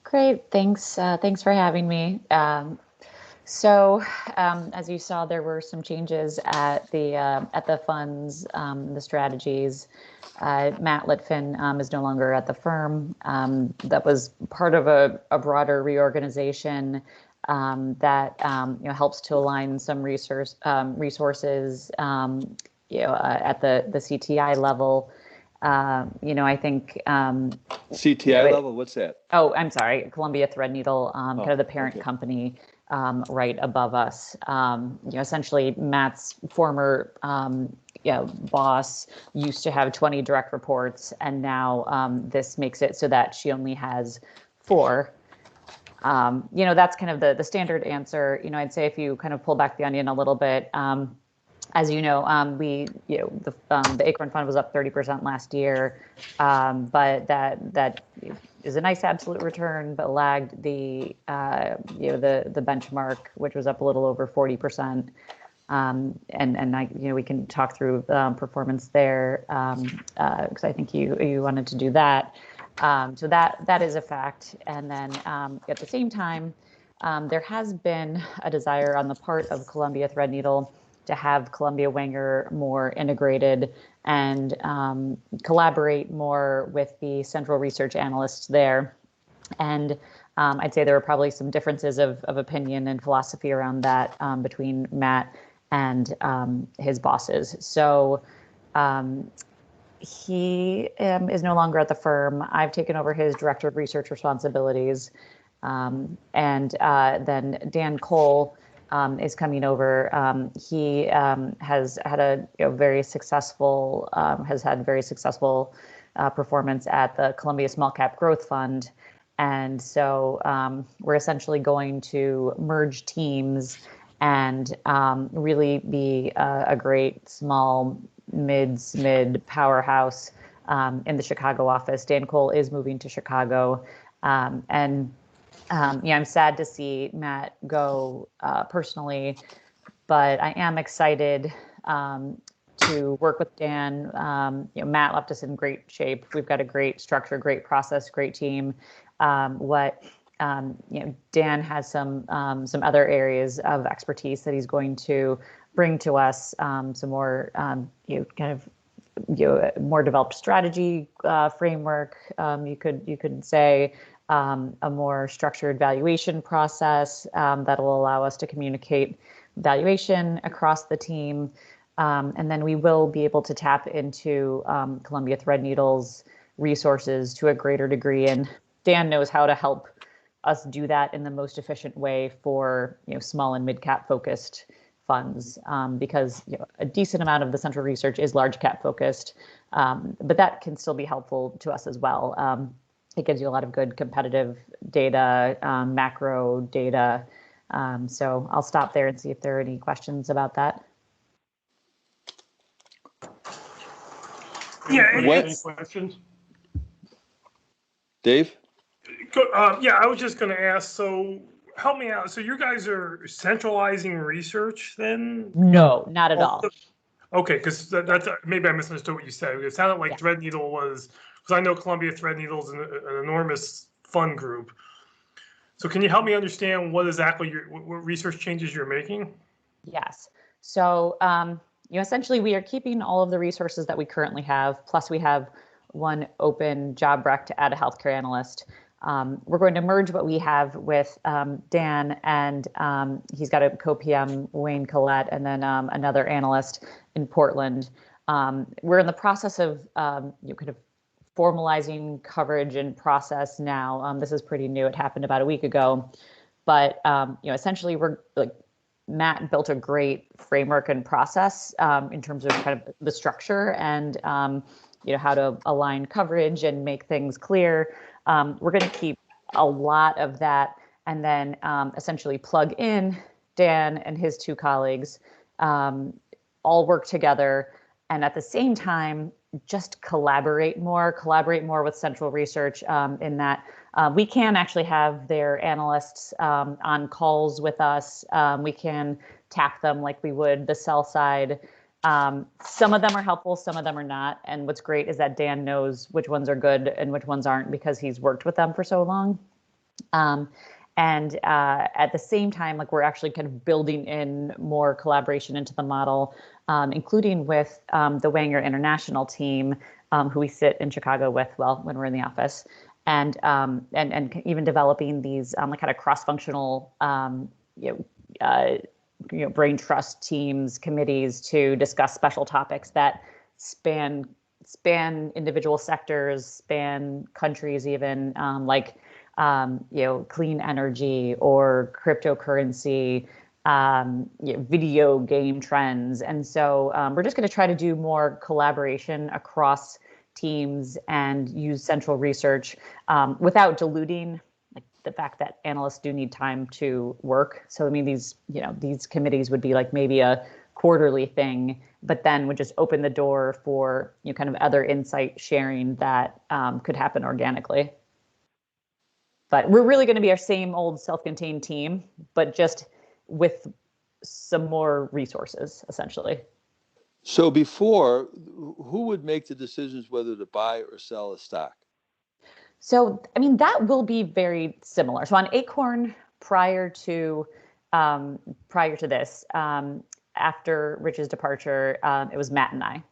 Great, thanks for having me. So, as you saw, there were some changes at the funds, the strategies. Matt Litfin is no longer at the firm. That was part of a broader reorganization that helps to align some resources at the CTI level. I think CTI level, what's that? Oh, I'm sorry, Columbia Threadneedle, kind of the parent okay. company right above us. Essentially Matt's former boss used to have 20 direct reports, and now this makes it so that she only has 4. That's kind of the standard answer. I'd say if you kind of pull back the onion a little bit, as you know, the Acorn Fund was up 30% last year, but that is a nice absolute return, but lagged the benchmark, which was up a little over 40%. We can talk through performance there because I think you wanted to do that. So that is a fact. And then at the same time, there has been a desire on the part of Columbia Threadneedle to have Columbia Wenger more integrated and collaborate more with the central research analysts there. And I'd say there are probably some differences of opinion and philosophy around that between Matt and his bosses. So he is no longer at the firm. I've taken over his director of research responsibilities. And then Dan Cole is coming over. He has had very successful performance at the Columbia Small Cap Growth Fund. And so we're essentially going to merge teams and really be a great small mid powerhouse in the Chicago office. Dan Cole is moving to Chicago. I'm sad to see Matt go personally, but I am excited to work with Dan. Matt left us in great shape. We've got a great structure, great process, great team. Dan has some other areas of expertise that he's going to bring to us, some more more developed strategy framework. You could say a more structured valuation process that will allow us to communicate valuation across the team. And then we will be able to tap into Columbia Threadneedle's resources to a greater degree. And Dan knows how to help us do that in the most efficient way for small and mid cap focused funds, because a decent amount of the central research is large cap focused, but that can still be helpful to us as well. It gives you a lot of good competitive data, macro data. So I'll stop there and see if there are any questions about that. Yeah. Any questions? Dave? I was just going to ask, so help me out. So you guys are centralizing research then? No, not at all. Okay, because that's maybe I misunderstood what you said. It sounded like Threadneedle was, because I know Columbia Threadneedle is an enormous fund group. So can you help me understand what exactly what research changes you're making? Yes. So essentially we are keeping all of the resources that we currently have, plus we have one open job rec to add a healthcare analyst. We're going to merge what we have with Dan, and he's got a co-PM, Wayne Collette, and then another analyst in Portland. We're in the process of kind of formalizing coverage and process now. This is pretty new. It happened about a week ago, but essentially we're Matt built a great framework and process in terms of kind of the structure and how to align coverage and make things clear. We're going to keep a lot of that and then essentially plug in Dan and his 2 colleagues, all work together, and at the same time, just collaborate more with central research in that we can actually have their analysts on calls with us. We can tap them like we would the sell side. Some of them are helpful, some of them are not. And what's great is that Dan knows which ones are good and which ones aren't because he's worked with them for so long. And at the same time, like we're actually kind of building in more collaboration into the model, including with the Wanger International team, who we sit in Chicago with, well, when we're in the office, and even developing these like kind of cross-functional, brain trust teams, committees to discuss special topics that span individual sectors, span countries, even clean energy or cryptocurrency, video game trends. And so we're just going to try to do more collaboration across teams and use central research without diluting the fact that analysts do need time to work. So I mean, these committees would be like maybe a quarterly thing, but then would just open the door for kind of other insight sharing that could happen organically. But we're really going to be our same old self-contained team, but just with some more resources, essentially. So before, who would make the decisions whether to buy or sell a stock? So, I mean, that will be very similar. So on Acorn, prior to this, after Rich's departure, it was Matt and I.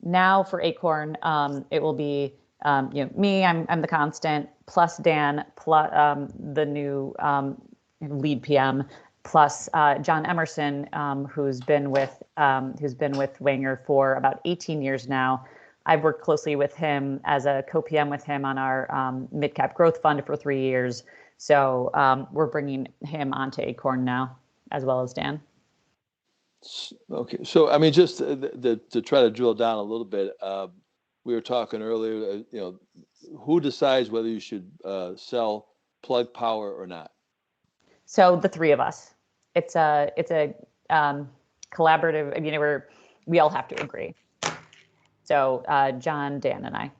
Now for Acorn, it will be me. I'm the constant, plus Dan, plus the new lead PM, plus John Emerson, who's been with Wanger for about 18 years now. I've worked closely with him as a co-PM with him on our mid-cap growth fund for 3 years. So we're bringing him onto Acorn now, as well as Dan. Okay, so I mean, just to try to drill down a little bit, we were talking earlier. Who decides whether you should sell Plug Power or not? So the three of us. It's a collaborative. I mean, we all have to agree. So John, Dan, and I.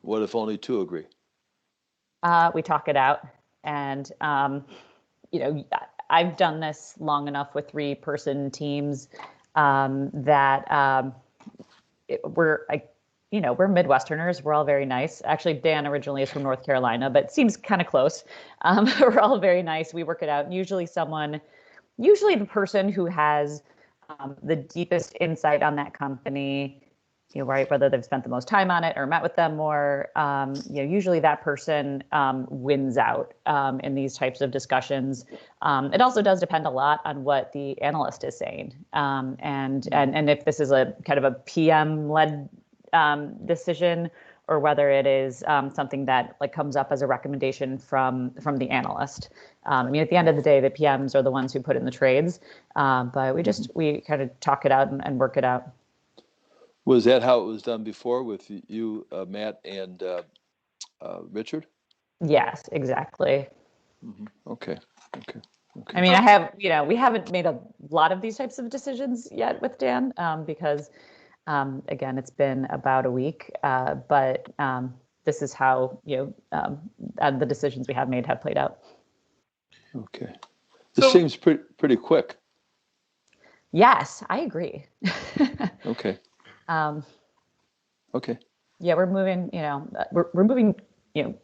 What if only two agree? We talk it out, and I've done this long enough with 3-person teams that we're Midwesterners. We're all very nice. Actually, Dan originally is from North Carolina, but seems kind of close. We're all very nice. We work it out. And usually the person who has the deepest insight on that company, right, whether they've spent the most time on it or met with them more, usually that person wins out in these types of discussions. It also does depend a lot on what the analyst is saying, and if this is a kind of a PM-led decision, or whether it is something that comes up as a recommendation from the analyst. I mean, at the end of the day, the PMs are the ones who put in the trades, but we kind of talk it out and work it out. Was that how it was done before with you, Matt, and Richard? Yes, exactly. Mm-hmm. Okay. I mean, we haven't made a lot of these types of decisions yet with Dan because, again, it's been about a week. But this is how the decisions we have made have played out. Okay. This seems pretty quick. Yes, I agree. Okay. Okay. Yeah, we're moving. We're moving. It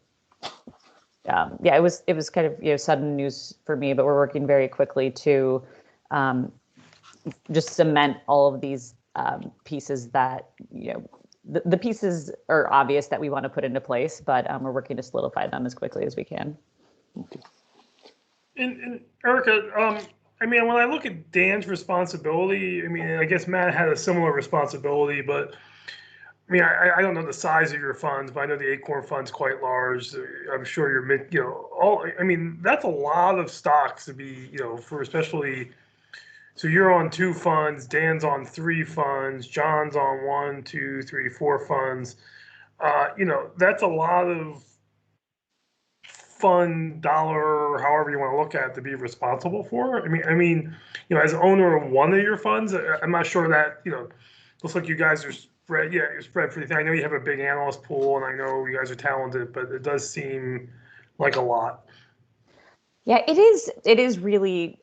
was kind of sudden news for me, but we're working very quickly to just cement all of these pieces that the pieces are obvious that we want to put into place, but we're working to solidify them as quickly as we can. Okay. And Erica, I mean, when I look at Dan's responsibility, I mean, I guess Matt had a similar responsibility, but I mean, I don't know the size of your funds, but I know the Acorn fund's quite large. I'm sure you're I mean, that's a lot of stocks to be, for especially. So you're on 2 funds, Dan's on 3 funds, John's on 1, 2, 3, 4 funds. That's a lot of fund dollar, however you want to look at it, to be responsible for. I mean, as owner of one of your funds, I'm not sure that, looks like you guys are spread. Yeah, you're spread pretty thin. I know you have a big analyst pool, and I know you guys are talented, but it does seem like a lot. Yeah, it is really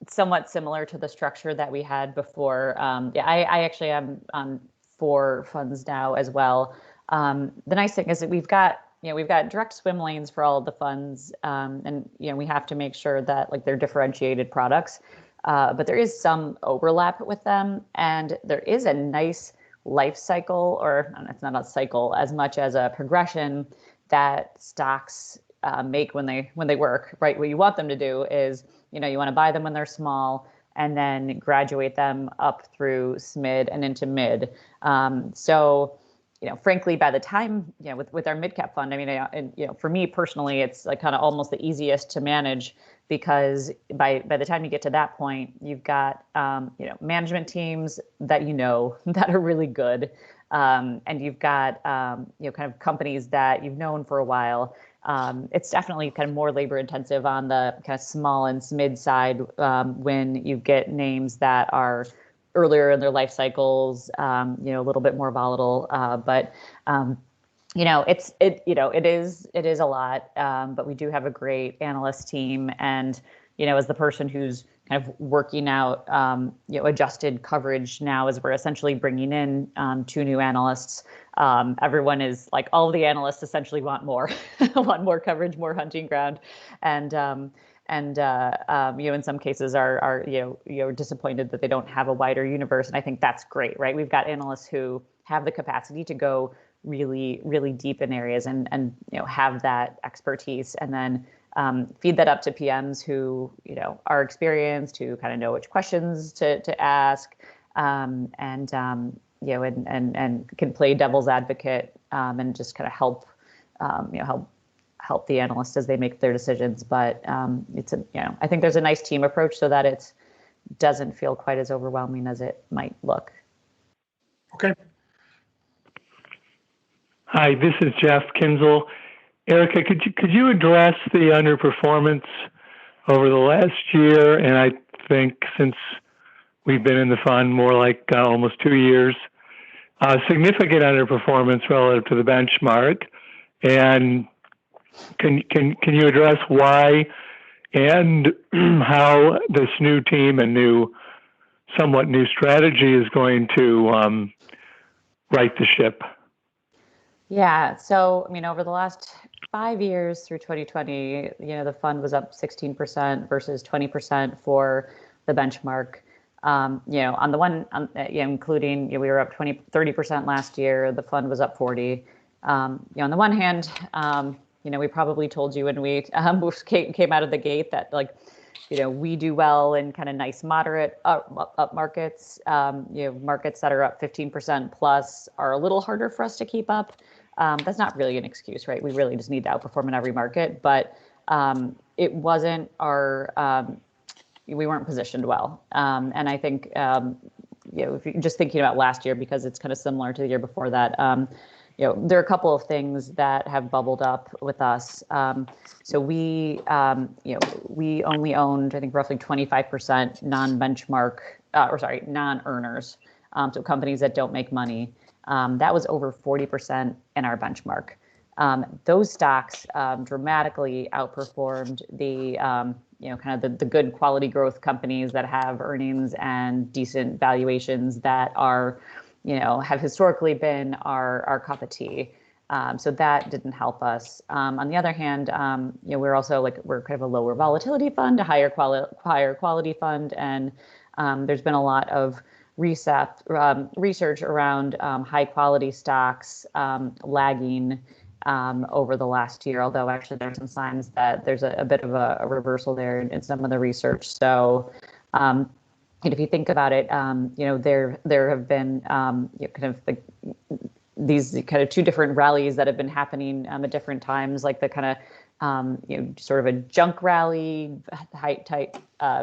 somewhat similar to the structure that we had before. I actually am on 4 funds now as well. The nice thing is that we've got we've got direct swim lanes for all of the funds, and we have to make sure that like they're differentiated products. But there is some overlap with them, and there is a nice life cycle, or it's not a cycle as much as a progression that stocks make when they work, right? What you want them to do is, you want to buy them when they're small and then graduate them up through SMID and into mid. So, frankly, by the time, with our mid cap fund, I mean, for me personally, it's like kind of almost the easiest to manage, because by the time you get to that point, you've got, management teams that that are really good. And you've got, kind of companies that you've known for a while. It's definitely kind of more labor intensive on the kind of small and mid side when you get names that are earlier in their life cycles, a little bit more volatile. But it is a lot. But we do have a great analyst team, and as the person who's kind of working out, adjusted coverage now, as we're essentially bringing in 2 new analysts. Everyone is like, all of the analysts essentially want more, want more coverage, more hunting ground, and in some cases are disappointed that they don't have a wider universe. And I think that's great, right? We've got analysts who have the capacity to go really, really deep in areas and have that expertise, and then feed that up to PMs who, are experienced, who kind of know which questions to ask, and can play devil's advocate, and just kind of help the analysts as they make their decisions. But I think there's a nice team approach so that it doesn't feel quite as overwhelming as it might look. Okay. Hi, this is Jeff Kinzel. Erica, could you address the underperformance over the last year? And I think since we've been in the fund more like almost 2 years, significant underperformance relative to the benchmark. And can you address why and how this new team and somewhat new strategy is going to right the ship? Yeah. So, over the last 5 years through 2020, the fund was up 16% versus 20% for the benchmark. On the one, including, we were up 30% last year. The fund was up 40. On the one hand, we probably told you when we came out of the gate that we do well in kind of nice moderate up markets. Markets that are up 15% plus are a little harder for us to keep up. That's not really an excuse, right? We really just need to outperform in every market, but it wasn't we weren't positioned well. And I think, if you're just thinking about last year, because it's kind of similar to the year before that, there are a couple of things that have bubbled up with us. So we only owned, I think, roughly 25% non-earners, so companies that don't make money. That was over 40% in our benchmark. Those stocks dramatically outperformed the kind of the good quality growth companies that have earnings and decent valuations that are, have historically been our cup of tea. So that didn't help us. On the other hand, we're also we're kind of a lower volatility fund, a higher quality fund, and there's been a lot of research around high quality stocks lagging over the last year, although actually there's some signs that there's a bit of a reversal there in some of the research. So if you think about it, there have been kind of these kind of 2 different rallies that have been happening at different times, like the kind of sort of a junk rally,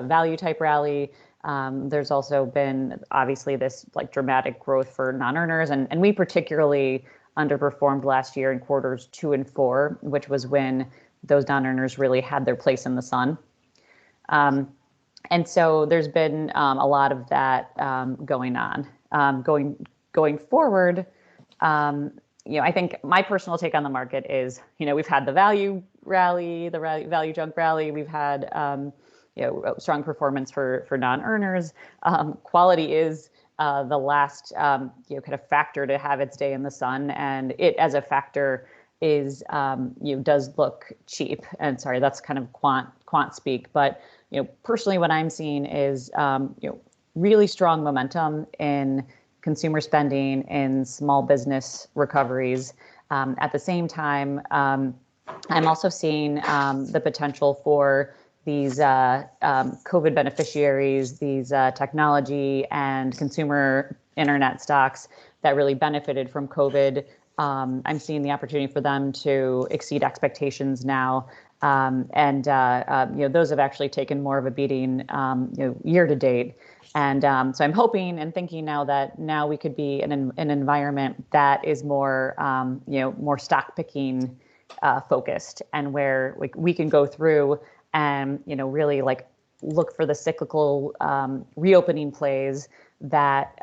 value type rally. There's also been obviously this dramatic growth for non-earners, and we particularly underperformed last year in quarters 2 and 4, which was when those non-earners really had their place in the sun. And so there's been a lot of that going on. Going forward, I think my personal take on the market is, we've had the value rally, the value junk rally. We've had strong performance for non-earners. Quality is the last kind of factor to have its day in the sun, and it as a factor is, does look cheap. And sorry, that's kind of quant speak, but, personally what I'm seeing is, really strong momentum in consumer spending and small business recoveries. At the same time, I'm also seeing the potential for these COVID beneficiaries, these technology and consumer internet stocks that really benefited from COVID. I'm seeing the opportunity for them to exceed expectations now. Those have actually taken more of a beating, year to date. And so I'm hoping and thinking now we could be in an environment that is more, more stock picking focused, and where we can go through and, really look for the cyclical reopening plays that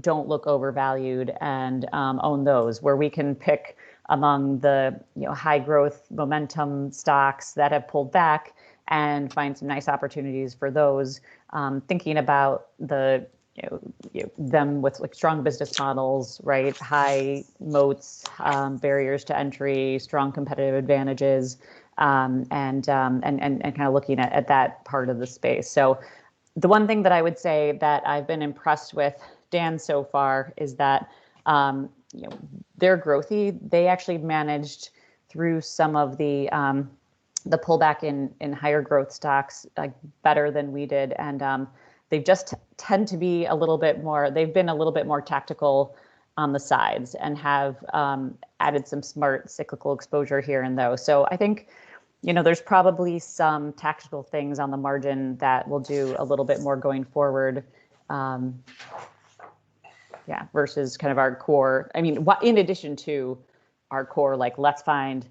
don't look overvalued, and own those, where we can pick among the high growth momentum stocks that have pulled back and find some nice opportunities for those. Thinking about them with strong business models, right? High moats, barriers to entry, strong competitive advantages, and kind of looking at that part of the space. So the one thing that I would say that I've been impressed with, Dan, so far is that they're growthy. They actually managed through some of the pullback in higher growth stocks better than we did, and they just tend to be they've been a little bit more tactical on the sides, and have added some smart cyclical exposure here and there. So I think there's probably some tactical things on the margin that will do a little bit more going forward. Versus kind of our core. I mean, in addition to our core, let's find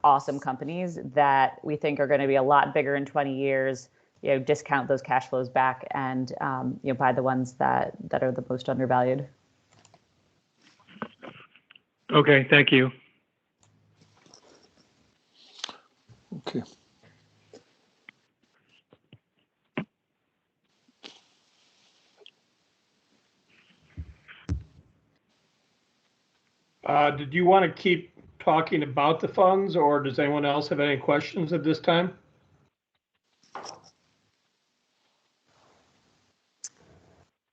awesome companies that we think are going to be a lot bigger in 20 years, discount those cash flows back, and buy the ones that are the most undervalued. Okay, thank you. Okay. Did you want to keep talking about the funds, or does anyone else have any questions at this time?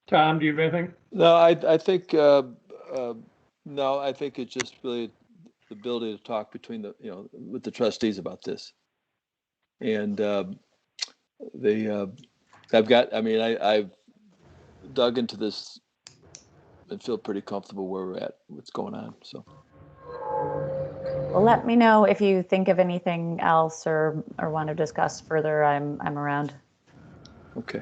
Tom, do you have anything? No, I think no, I think it's just really the ability to talk between with the trustees about this, and I've dug into this and feel pretty comfortable where we're at, what's going on. So. Well, let me know if you think of anything else or want to discuss further. I'm around. Okay.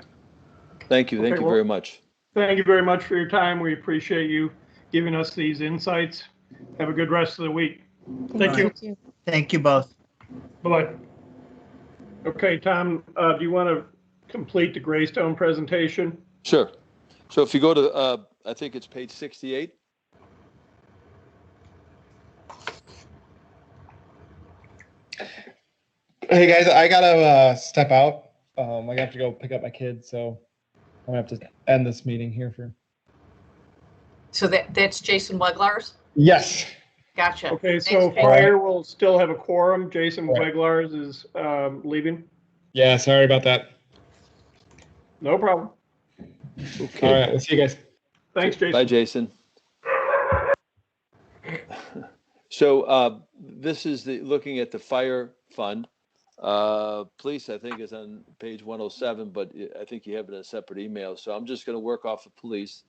Thank you. Thank you very much. Thank you very much for your time. We appreciate you giving us these insights. Have a good rest of the week. Thank you. Thank you both. Bye-bye. Okay, Tom, do you want to complete the Greystone presentation? Sure. So if you go to, I think it's page 68. Hey guys, I gotta step out. I have to go pick up my kids, so I'm gonna have to end this meeting here for. So that's Jason Weglars? Yes. Gotcha. Okay, so Fire will still have a quorum. Jason Weglars is leaving. Yeah, sorry about that. No problem. Okay. All right, we'll see you guys. Thanks, Jason. Bye, Jason. So this is looking at the fire fund. Police, I think, is on page 107, but I think you have it in a separate email. So I'm just going to work off the police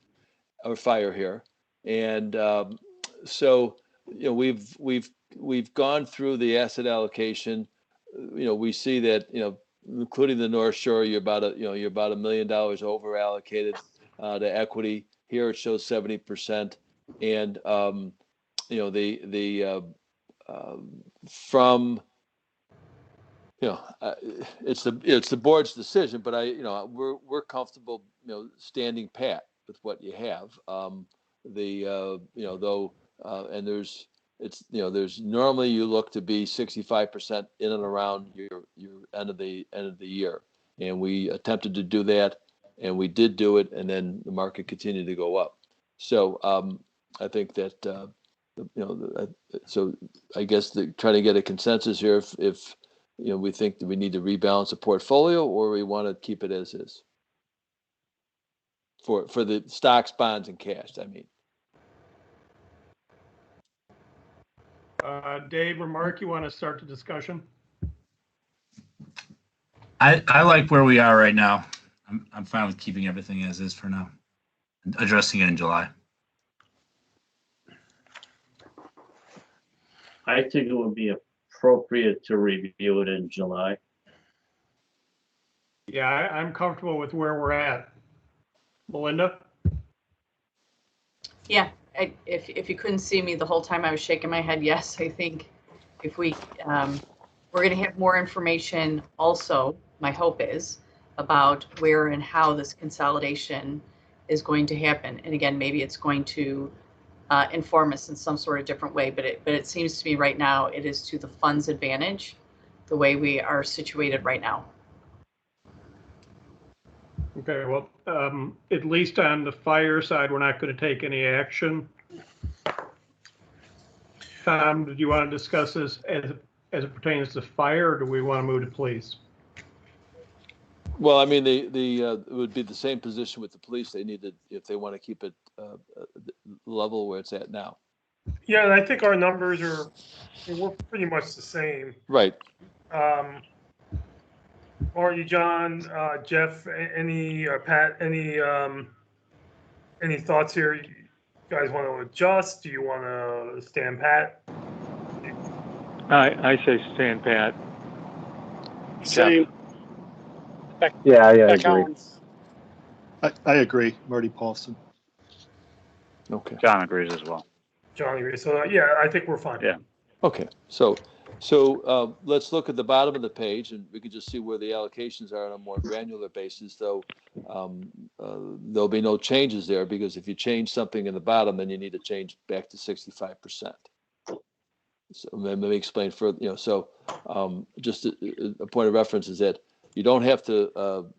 or fire here. And so we've gone through the asset allocation. We see that including the North Shore, you're about $1 million over allocated to equity. Here it shows 70%, and from it's the board's decision, but we're comfortable standing pat with what you have. And there's normally you look to be 65% in and around your end of the year, and we attempted to do that, and we did do it, and then the market continued to go up. So I think that So I guess trying to get a consensus here if we think that we need to rebalance the portfolio or we want to keep it as is for the stocks, bonds, and cash. I mean, Dave or Mark, you want to start the discussion? I like where we are right now. I'm fine with keeping everything as is for now, addressing it in July. I think it would be appropriate to review it in July. Yeah, I'm comfortable with where we're at. Melinda? Yeah, if you couldn't see me the whole time I was shaking my head, yes, I think if we're going to have more information also, my hope is, about where and how this consolidation is going to happen. And again, maybe it's going to inform us in some sort of different way, but it seems to me right now it is to the fund's advantage, the way we are situated right now. Okay, well, at least on the fire side, we're not going to take any action. Tom, did you want to discuss this as it pertains to fire, or do we want to move to police? well, I mean, it would be the same position with the police. They need to, if they want to keep it level where it's at now. Yeah, and I think our numbers we're pretty much the same. Right. Marty, John, Jeff, any Pat, any thoughts here? You guys want to adjust? Do you want to stand pat? I say stand pat. Same. Yeah, I agree. Collins. I agree, Marty Paulson. Okay. John agrees as well. John agrees. So yeah, I think we're fine. Yeah. Okay. So let's look at the bottom of the page, and we can just see where the allocations are on a more granular basis. Though there'll be no changes there, because if you change something in the bottom, then you need to change back to 65%. So let me explain further. Just a point of reference is that you don't have to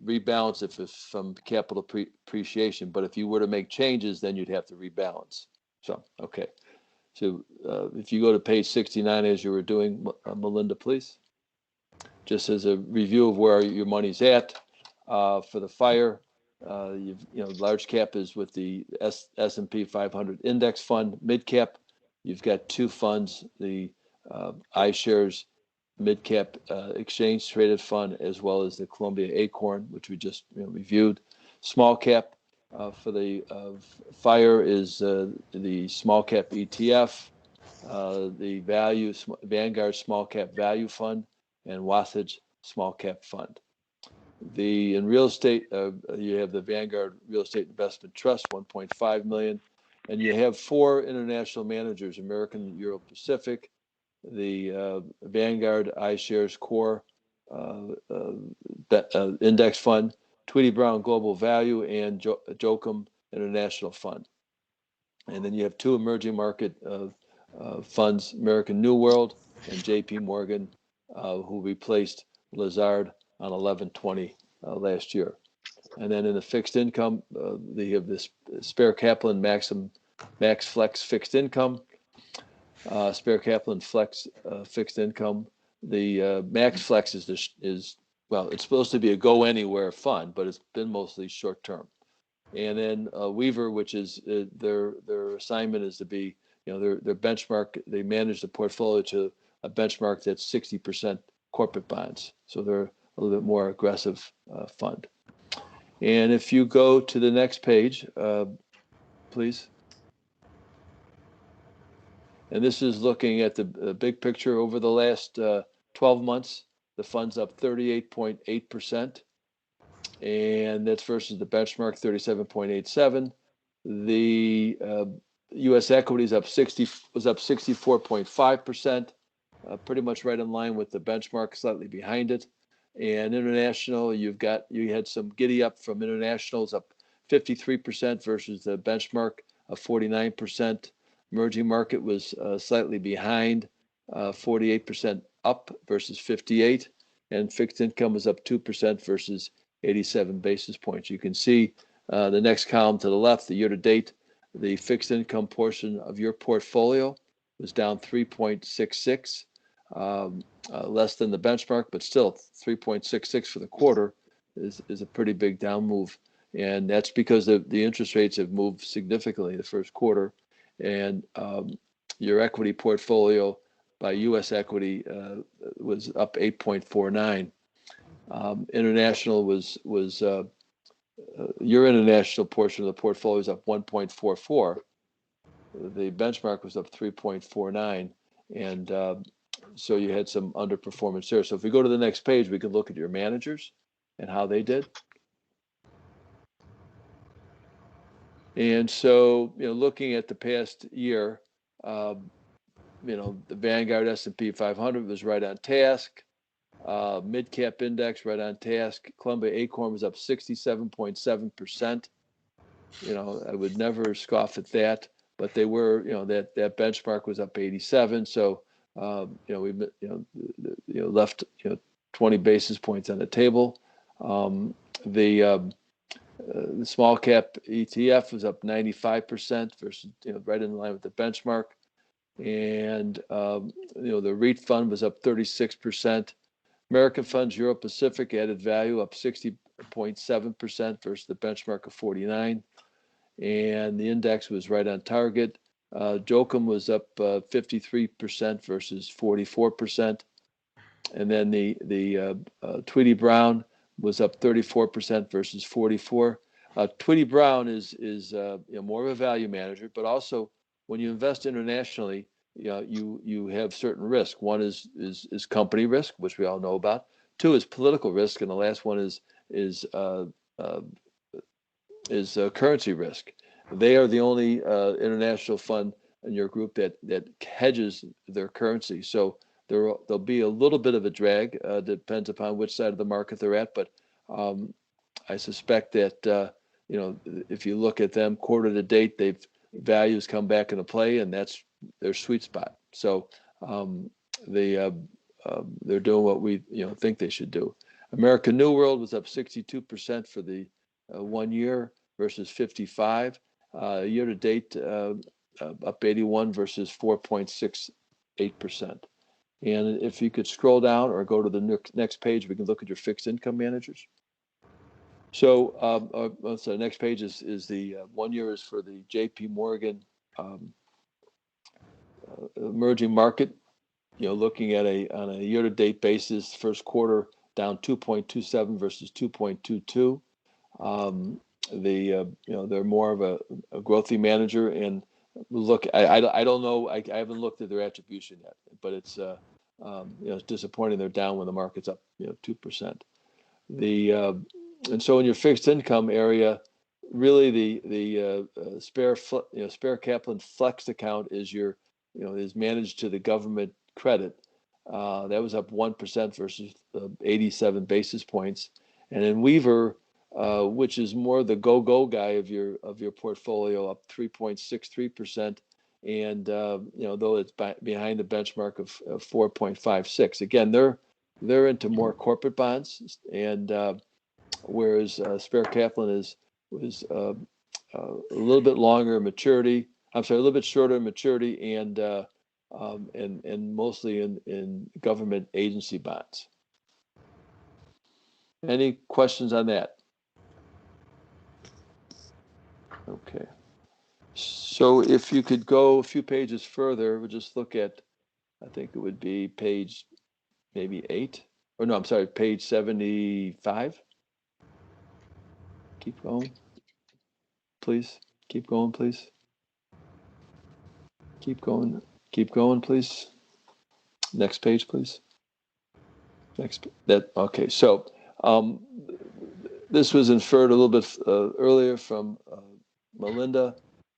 rebalance if it's from capital appreciation, but if you were to make changes, then you'd have to rebalance. So, okay. So if you go to page 69, as you were doing, Melinda, please. Just as a review of where your money's at for the fire, large cap is with the S&P 500 index fund. Mid cap, you've got two funds, the iShares Mid Cap Exchange Traded Fund, as well as the Columbia Acorn, which we just reviewed. Small cap for the fire is the small cap ETF, the Vanguard Small Cap Value Fund, and Wasatch Small Cap Fund. In real estate, you have the Vanguard Real Estate Investment Trust, 1.5 million, and you have four international managers: American Euro Pacific, the Vanguard iShares Core Index Fund, Tweedy Brown Global Value, and Jochum International Fund. And then you have two emerging market funds, American New World and JP Morgan, who replaced Lazard on 11/20 last year. And then in the fixed income, they have this Spare Kaplan Max Flex Fixed Income, Spare Kaplan Flex Fixed Income. The Max Flex is it's supposed to be a go anywhere fund, but it's been mostly short term. And then Weaver, which is their assignment is to be, their benchmark. They manage the portfolio to a benchmark that's 60% corporate bonds. So they're a little bit more aggressive fund. And if you go to the next page, please. And this is looking at the big picture over the last 12 months. The fund's up 38.8%. And that's versus the benchmark 37.87. The U.S. equities was up 64.5%, pretty much right in line with the benchmark, slightly behind it. And international, you had some giddy up from internationals, up 53% versus the benchmark of 49%. Emerging market was slightly behind, 48% up versus 58, and fixed income was up 2% versus 87 basis points. You can see the next column to the left, the year to date, the fixed income portion of your portfolio was down 3.66, less than the benchmark, but still 3.66 for the quarter is a pretty big down move. And that's because the interest rates have moved significantly the first quarter. And your equity portfolio by U.S. equity was up 8.49. International was your international portion of the portfolio is up 1.44. The benchmark was up 3.49, and so you had some underperformance there. So if we go to the next page, we can look at your managers and how they did. And so, looking at the past year, the Vanguard S&P 500 was right on task. Mid-cap index right on task. Columbia Acorn was up 67.7%. I would never scoff at that, but they were, that benchmark was up 87. So, we, left, 20 basis points on the table. The small cap ETF was up 95% versus, right in line with the benchmark. And, the REIT fund was up 36%. American Funds Euro Pacific added value up 60.7% versus the benchmark of 49. And the index was right on target. Jochum was up 53% versus 44%. And then the Tweedy Brown was up 34% versus 44. Tweedy Brown is more of a value manager, but also when you invest internationally, you have certain risk. One is company risk, which we all know about. Two is political risk, and the last one is currency risk. They are the only international fund in your group that hedges their currency. So there'll be a little bit of a drag. Depends upon which side of the market they're at, but I suspect that if you look at them quarter to date, values come back into play, and that's their sweet spot. So they're doing what we think they should do. American New World was up 62% for the 1 year versus 55. Year to date, up 81 versus 4.68%. And if you could scroll down or go to the next page, we can look at your fixed income managers. So, so the next page is the 1 year is for the JP Morgan emerging market. Looking at on a year to date basis, first quarter down 2.27 versus 2.22. They're more of a growthy manager, and look, I don't know, I haven't looked at their attribution yet, but it's it's disappointing they're down when the market's up 2%. And so in your fixed income area, really the spare Kaplan Flex account is is managed to the government credit. That was up 1% versus 87 basis points. And in Weaver, which is more the go guy of your portfolio, up 3.63%, and though it's behind the benchmark of 4.56. Again, they're into more corporate bonds, and whereas Spare Kaplan was a little bit longer maturity. I'm sorry, a little bit shorter maturity, and mostly in government agency bonds. Any questions on that? Okay. So if you could go a few pages further, we'll just look at, I think it would be page maybe 8, or no, I'm sorry, page 75. Keep going, please. Keep going, please. Keep going, please. Next page, please. Okay, so this was inferred a little bit earlier from Melinda.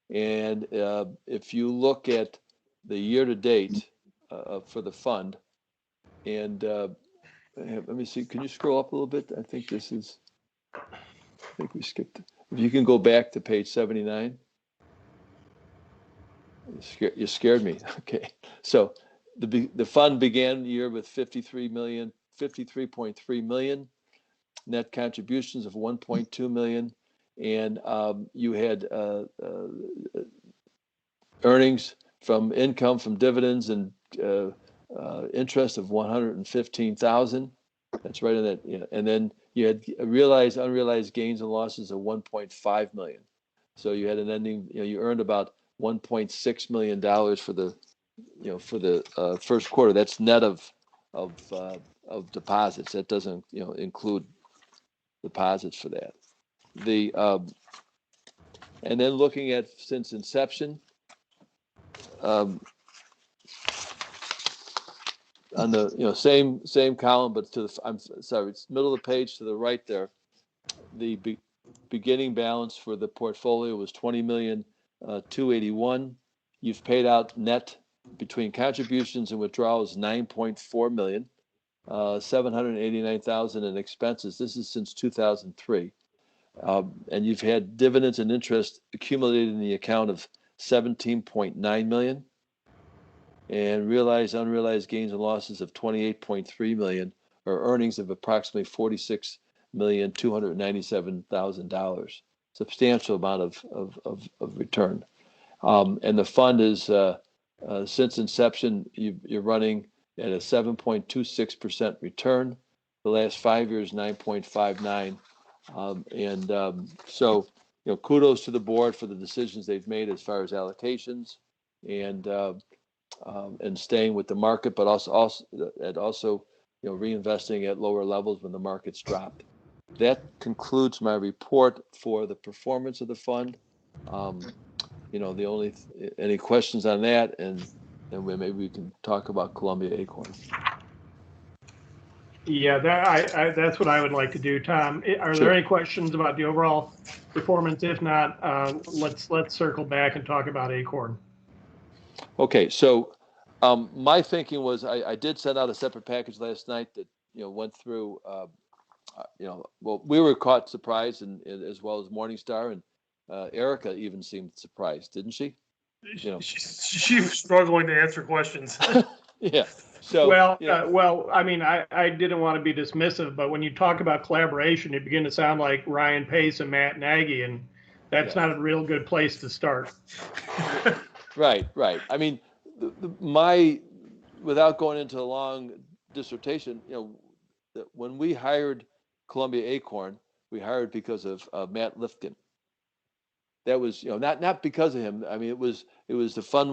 And if you look at the year to date for the fund, and let me see, can you scroll up a little bit? I think we skipped. If you can go back to page 79. You scared me. Okay. So the fund began the year with 53.3 million, net contributions of 1.2 million. And you had earnings from income from dividends and interest of 115,000. That's right in that. You know, and then you had realized unrealized gains and losses of 1.5 million. So you had an ending. You know, you earned about $1.6 million for the, you know, for the first quarter. That's net of deposits. That doesn't, you know, include deposits for that. The and then looking at since inception, on the, you know, same column, but to the, I'm sorry, it's middle of the page to the right there. The beginning balance for the portfolio was 20,281,000. You've paid out net between contributions and withdrawals 9.4 million, 789,000 in expenses. This is since 2003. And you've had dividends and interest accumulated in the account of 17.9 million, and realized unrealized gains and losses of 28.3 million, or earnings of approximately $46,297,000. Substantial amount of return. And the fund is since inception, you're running at a 7.26% return. The last 5 years, 9.59. So, you know, kudos to the board for the decisions they've made as far as allocations and staying with the market, but also you know, reinvesting at lower levels when the market's dropped. That concludes my report for the performance of the fund. You know, any questions on that, and maybe we can talk about Columbia Acorn. Yeah, that's what I would like to do, Tom. Are there any questions about the overall performance? If not, let's circle back and talk about Acorn. Okay, so my thinking was I did send out a separate package last night that, you know, went through. You know, well, we were caught surprised, and as well as Morningstar, and Erica even seemed surprised, didn't she? You know, she was struggling to answer questions. Yeah. So well, yeah. Well, I mean, I didn't want to be dismissive, but when you talk about collaboration, you begin to sound like Ryan Pace and Matt Nagy, and that's not a real good place to start. Right. I mean, without going into a long dissertation, you know, when we hired Columbia Acorn, we hired because of Matt Lifkin. That was, you know, not because of him. I mean, it was the fund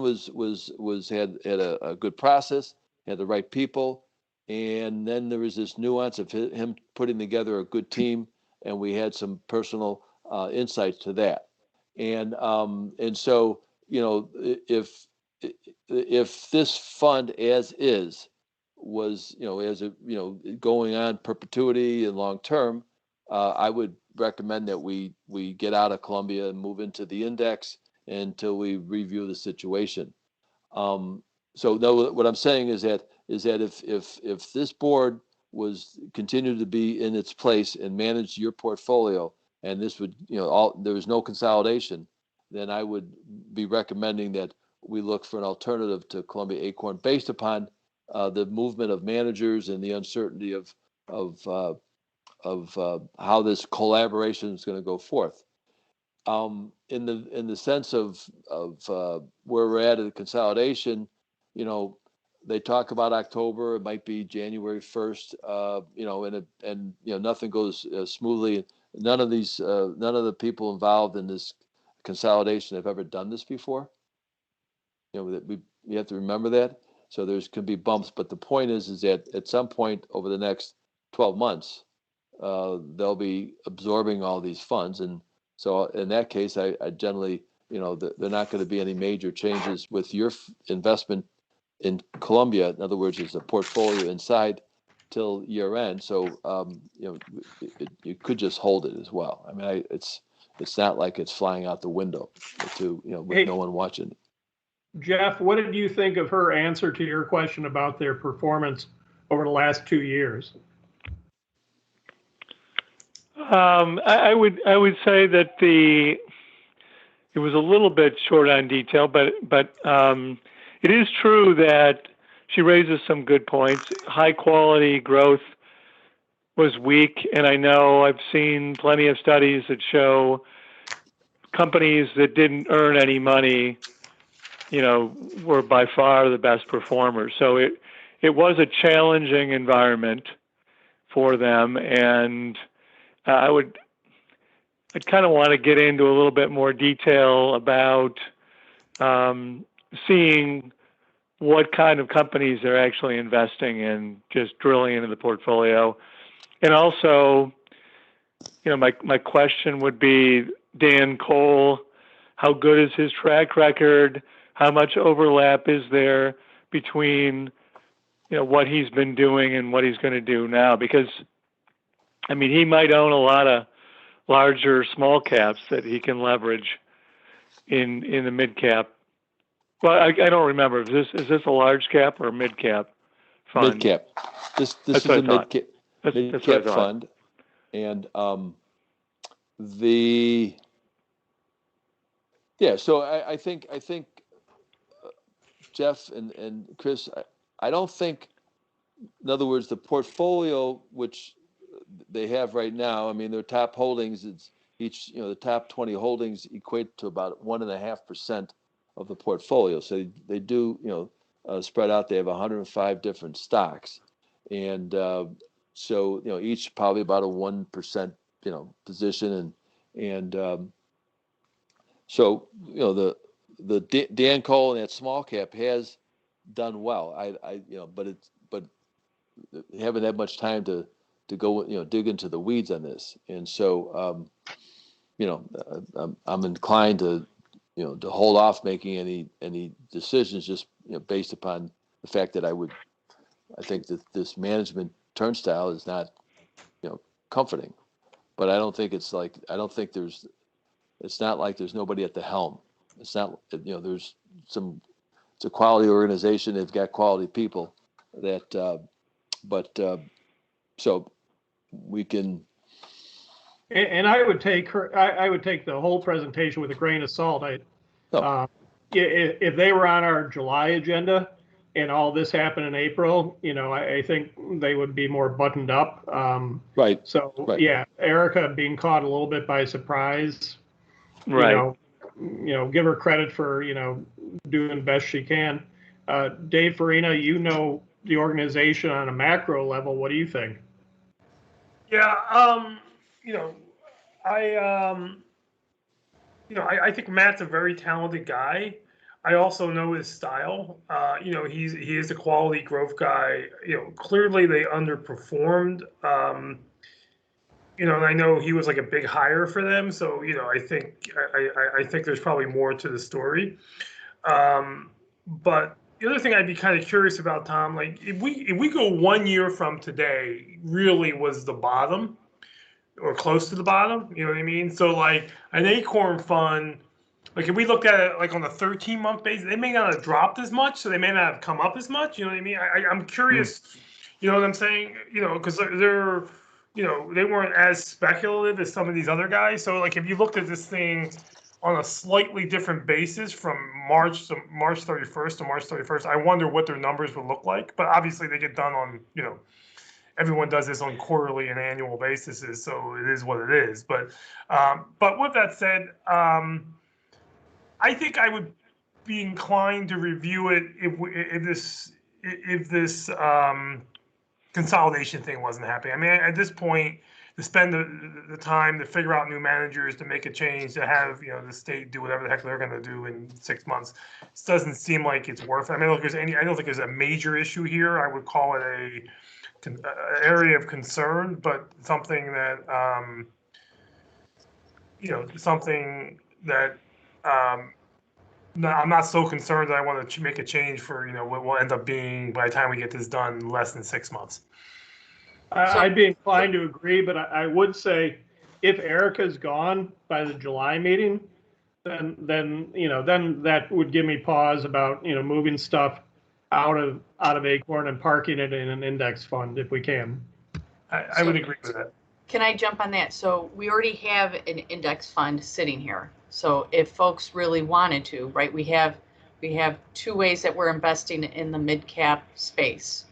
had a good process, had the right people, and then there was this nuance of him putting together a good team, and we had some personal insights to that, and so, you know, if this fund as is was, you know, as a, you know, going on perpetuity and long term, I would recommend that we get out of Columbia and move into the index until we review the situation. So no, what I'm saying is that if this board was continued to be in its place and manage your portfolio, and this would, you know, there was no consolidation, then I would be recommending that we look for an alternative to Columbia Acorn based upon the movement of managers and the uncertainty of how this collaboration is going to go forth. In the sense of where we're at in the consolidation, you know, they talk about October. It might be January 1st. You know, and you know, nothing goes smoothly. None of the people involved in this consolidation have ever done this before. You know, you have to remember that. So could be bumps, but the point is that at some point over the next 12 months, they'll be absorbing all these funds, and so in that case, I generally, you know, there are not going to be any major changes with your investment in Columbia. In other words, it's a portfolio inside till year end. So you know, you could just hold it as well. I mean, it's not like it's flying out the window to, you know, with no one watching. Jeff, what did you think of her answer to your question about their performance over the last 2 years? I would say that it was a little bit short on detail, but it is true that she raises some good points. High quality growth was weak, and I know I've seen plenty of studies that show companies that didn't earn any money were by far the best performers. So it was a challenging environment for them, and I'd kind of want to get into a little bit more detail about seeing what kind of companies they're actually investing in, just drilling into the portfolio. And also, my question would be, Dan Cole, how good is his track record? How much overlap is there between, what he's been doing and what he's going to do now? Because, he might own a lot of larger small caps that he can leverage in the mid cap. Well, I don't remember. Is this a large cap or a mid cap fund? Mid cap. This is a mid cap fund, and So I think Jeff and Chris, I don't think, in other words, the portfolio which they have right now, their top holdings, it's each, the top 20 holdings equate to about 1.5% of the portfolio. So they do, spread out. They have 105 different stocks, and so each probably about a 1%, position, and so the Dan Cole and that small cap has done well. But haven't had much time to go dig into the weeds on this, and so I'm inclined to to hold off making any decisions just based upon the fact that I think that this management turnstile is not comforting, but I don't think it's not like there's nobody at the helm. It's not there's it's a quality organization. They've got quality people that so we can. And I would take I would take the whole presentation with a grain of salt. If they were on our July agenda and all this happened in April, I think they would be more buttoned up. Right. So right. Yeah, Erica being caught a little bit by surprise. Right. Give her credit for doing the best she can. Dave Farina, the organization on a macro level. What do you think? Yeah, I think Matt's a very talented guy. I also know his style. He is a quality growth guy. Clearly they underperformed. And I know he was like a big hire for them. So I think there's probably more to the story. But the other thing I'd be kind of curious about, Tom, like if we go 1 year from today, really was the bottom or close to the bottom, you know what I mean? So like an Acorn fund, like if we looked at it like on a 13-month basis, they may not have dropped as much, so they may not have come up as much, you know what I mean? I'm curious, you know what I'm saying? Because they're they weren't as speculative as some of these other guys. So like if you looked at this thing on a slightly different basis from March 31st to March 31st, I wonder what their numbers would look like. But obviously they get done on, everyone does this on quarterly and annual basis, so it is what it is. But with that said, I think I would be inclined to review it if this consolidation thing wasn't happening. At this point, to spend the time to figure out new managers, to make a change, to have the state do whatever the heck they're going to do in 6 months, it doesn't seem like it's worth it. I don't think there's a major issue here. I would call it an area of concern, but something that I'm not so concerned that I want to make a change for what will end up being, by the time we get this done, less than 6 months. I'd be inclined to agree, but I would say if Erica's gone by the July meeting, then that would give me pause about moving stuff out of Acorn and parking it in an index fund if we can. I would agree with that. Can I jump on that? So we already have an index fund sitting here. So if folks really wanted to, right, we have 2 ways that we're investing in the mid cap space.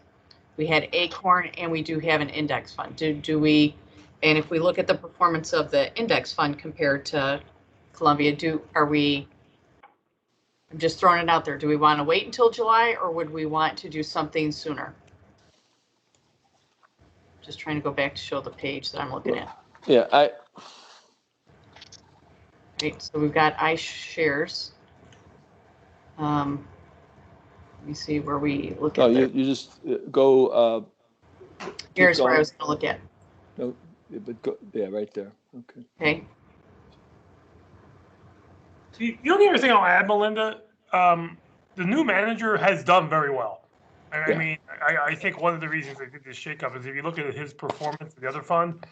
We had Acorn and we do have an index fund. Do we, and if we look at the performance of the index fund compared to Columbia, are we I'm just throwing it out there. Do we want to wait until July or would we want to do something sooner? Just trying to go back to show the page that I'm looking at. Yeah, Right, so we've got iShares. Let me see where we look no, at you, there. you just go, Here's where I going. was going to look at. No, but go, yeah, right there. Okay. Okay. The only other thing I'll add, Melinda, the new manager has done very well. I Yeah. mean, I think one of the reasons they did this shakeup is if you look at his performance in the other fund.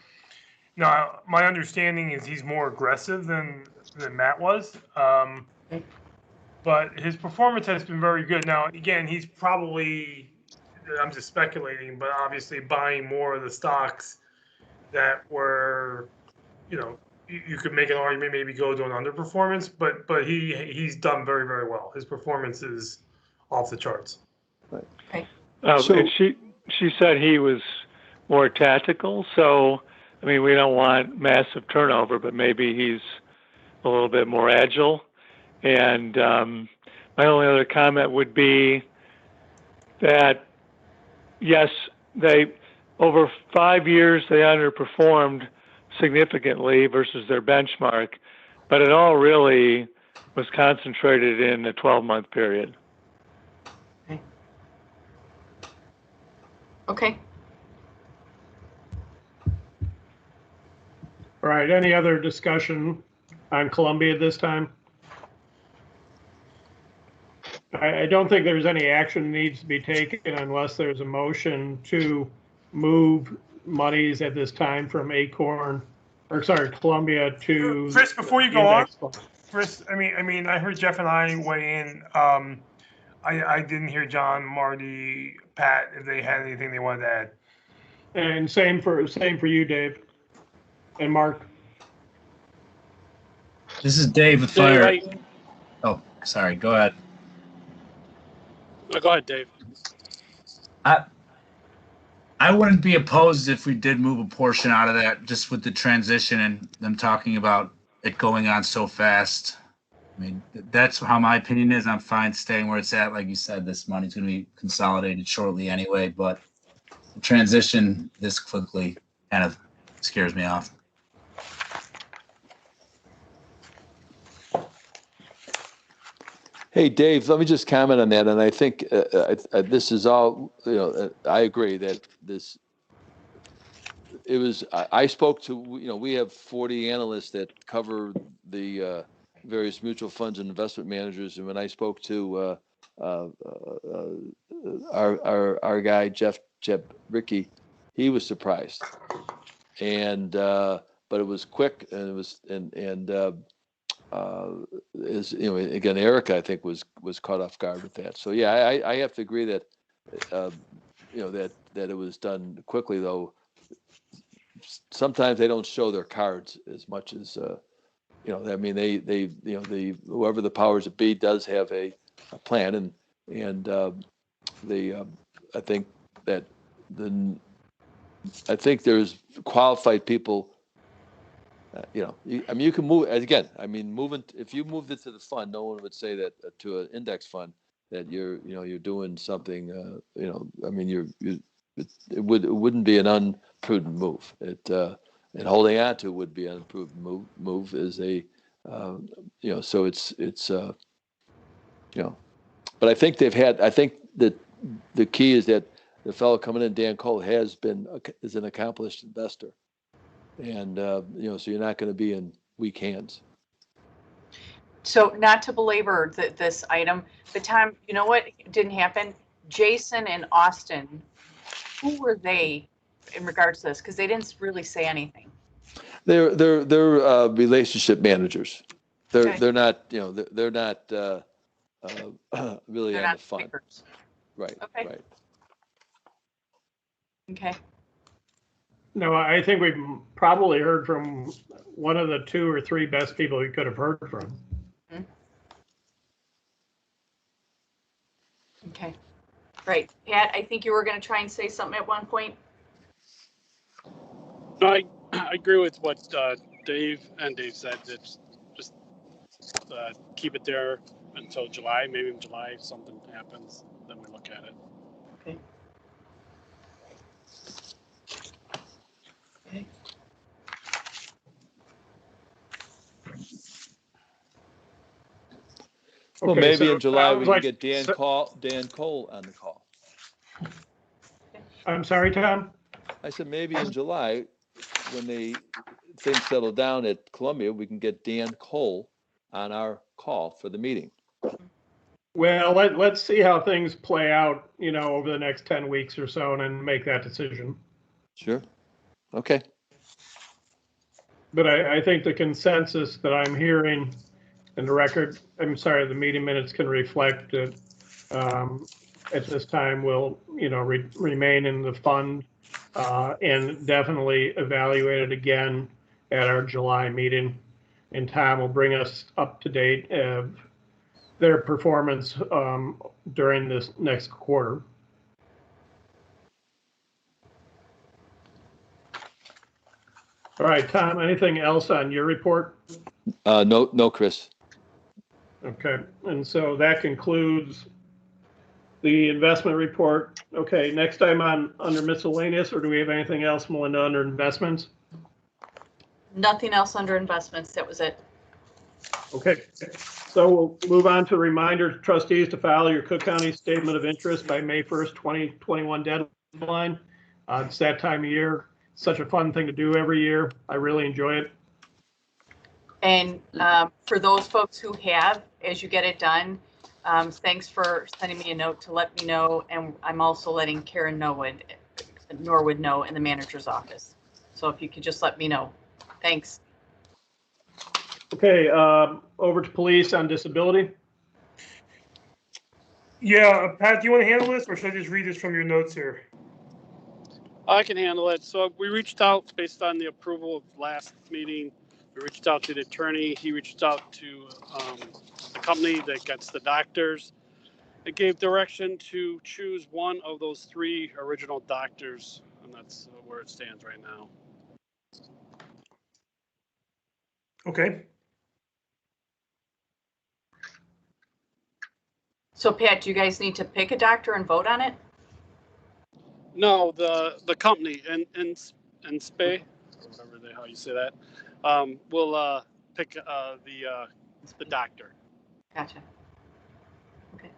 Now, my understanding is he's more aggressive than Matt was. But his performance has been very good. Now, again, he's probably, I'm just speculating, but obviously buying more of the stocks that were, you know, you could make an argument maybe go to an underperformance, but he's done very, very well. His performance is off the charts. Right. Okay. And she said he was more tactical. So, I mean, we don't want massive turnover, but maybe he's a little bit more agile. And my only other comment would be that, yes, they over 5 years they underperformed significantly versus their benchmark, but it all really was concentrated in a 12-month period. Okay. All right, any other discussion on Columbia this time? I don't think there's any action needs to be taken unless there's a motion to move monies at this time from Columbia to. Chris, before you go on, fund. Chris, I mean, I heard Jeff and I weigh in. I didn't hear John, Marty, Pat, if they had anything they wanted to add. And same for you, Dave. And Mark. This is Dave with Fire. Oh, sorry. Go ahead. Go ahead, Dave. I wouldn't be opposed if we did move a portion out of that, just with the transition and them talking about it going on so fast. I mean, that's how my opinion is. I'm fine staying where it's at. Like you said, this money's going to be consolidated shortly anyway, but the transition this quickly kind of scares me off. Hey, Dave, let me just comment on that. And I think this is all, I agree that I spoke to, we have 40 analysts that cover the various mutual funds and investment managers. And when I spoke to our guy, Jeff Ricky, he was surprised. And, but it was quick and it was, again, Erica, I think was caught off guard with that. So yeah, I have to agree that, that it was done quickly, though. Sometimes they don't show their cards as much as, I mean, they whoever the powers that be does have a plan and I think that I think there's qualified people. I mean, you can move again. I mean, if you moved it to the fund, no one would say that to an index fund that you're doing something. I mean, it wouldn't be an unprudent move. And holding on to would be an unprudent move is a, so it's but I think I think that the key is that the fellow coming in, Dan Cole, is an accomplished investor. And, so you're not going to be in weak hands. So not to belabor this item, but Tom, you know what didn't happen? Jason and Austin, who were they in regards to this? Because they didn't really say anything. They're relationship managers. They're not, they're not really They're on not the fund. speakers. Right. Okay. Right. Okay. No, I think we've probably heard from one of the 2 or 3 best people we could have heard from. Mm-hmm. Okay. Right. Pat, I think you were going to try and say something at one point. No, I agree with what Dave said. It's just keep it there. until July. Maybe in July, if something happens, then we look at it. Okay. Okay. Well, Okay, maybe so in July sounds we can like- get Dan so- Cole on the call. I'm sorry, Tom? I said maybe in July, when things settle down at Columbia, we can get Dan Cole on our call for the meeting. Well, let's see how things play out, over the next 10 weeks or so, and then make that decision. Sure. Okay. But I think the consensus that I'm hearing in the meeting minutes can reflect that at this time we'll, remain in the fund and definitely evaluate it again at our July meeting. And Tom will bring us up to date of their performance during this next quarter. All right, Tom, anything else on your report? No, Chris. Okay, and so that concludes the investment report. Okay, next time under miscellaneous, or do we have anything else, Melinda, under investments? Nothing else under investments. That was it. Okay, so we'll move on to reminder to trustees to file your Cook County Statement of Interest by May 1st, 2021 deadline. It's that time of year. Such a fun thing to do every year. I really enjoy it. And for those folks who have, as you get it done, thanks for sending me a note to let me know. And I'm also letting Karen Norwood know in the manager's office. So if you could just let me know. Thanks. Okay, over to police on disability. Yeah, Pat, do you want to handle this, or should I just read this from your notes here? I can handle it. So we reached out based on the approval of last meeting. We reached out to the attorney. He reached out to the company that gets the doctors. It gave direction to choose one of those three original doctors, and that's where it stands right now. Okay. So Pat, do you guys need to pick a doctor and vote on it? No, the company and Spay, or whatever how you say that, will pick the doctor. Gotcha. Okay.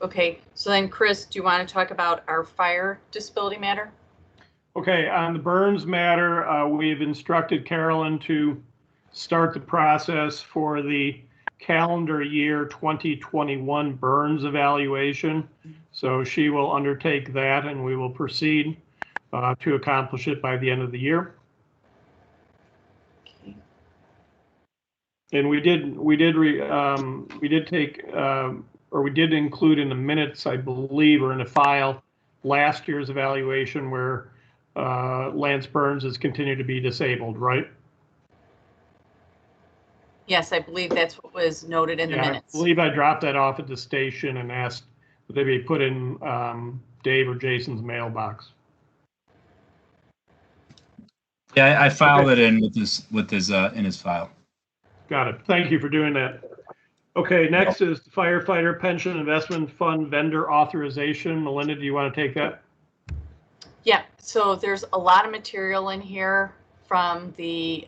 Okay, so then Chris, do you want to talk about our fire disability matter? Okay, on the Burns matter, we've instructed Carolyn to start the process for the calendar year 2021 Burns evaluation. So she will undertake that, and we will proceed to accomplish it by the end of the year. Okay. And we did include in the minutes, I believe, or in the file, last year's evaluation where Lance Burns has continued to be disabled, right? Yes, I believe that's what was noted in the minutes. I believe I dropped that off at the station and asked that they be put in Dave or Jason's mailbox. Yeah, I filed it in with his in his file. Got it. Thank you for doing that. Okay, next is the firefighter pension investment fund vendor authorization. Melinda, do you want to take that? Yeah, so there's a lot of material in here from the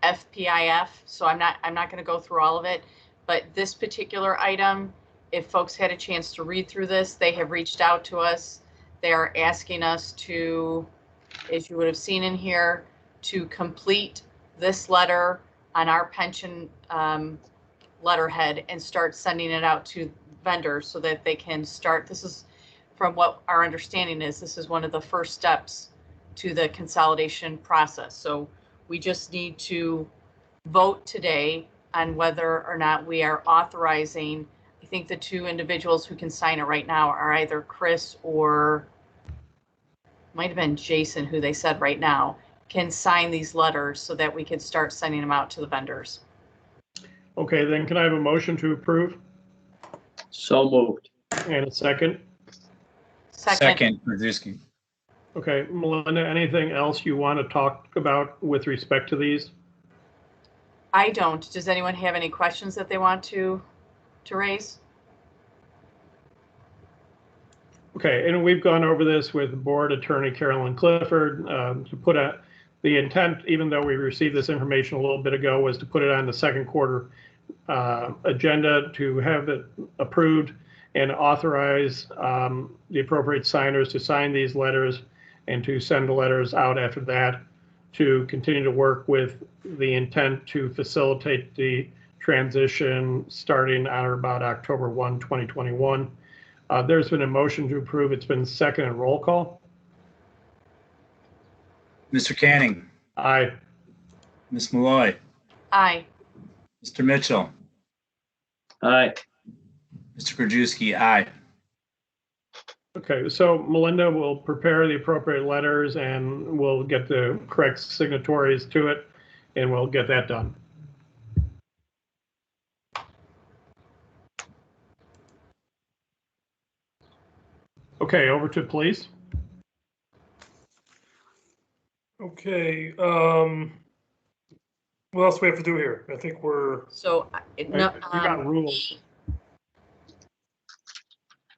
FPIF, so I'm not going to go through all of it, but this particular item, if folks had a chance to read through this, they have reached out to us. They are asking us to, as you would have seen in here, to complete this letter on our pension letterhead and start sending it out to vendors so that they can start. This is, from what our understanding is, this is one of the first steps to the consolidation process. So we just need to vote today on whether or not we are authorizing. I think the two individuals who can sign it right now are either Chris or might have been Jason, who they said right now can sign these letters so that we can start sending them out to the vendors. Okay, then can I have a motion to approve? So moved. And a second? Second. Brzezinski. Okay, Melinda, anything else you want to talk about with respect to these? I don't. Does anyone have any questions that they want to raise? Okay, and we've gone over this with Board Attorney Carolyn Clifford to put the intent, even though we received this information a little bit ago, was to put it on the second quarter agenda to have it approved and authorize the appropriate signers to sign these letters and to send the letters out after that to continue to work with the intent to facilitate the transition starting on or about October 1, 2021. There's been a motion to approve. It's been second and roll call. Mr. Canning, Aye. Ms. Malloy, Aye. Mr. Mitchell, Aye. Mr. Krajewski, aye. Okay, so Melinda will prepare the appropriate letters and we'll get the correct signatories to it and we'll get that done. Okay, over to police. Okay, what else do we have to do here? I think we're. So, We got rules.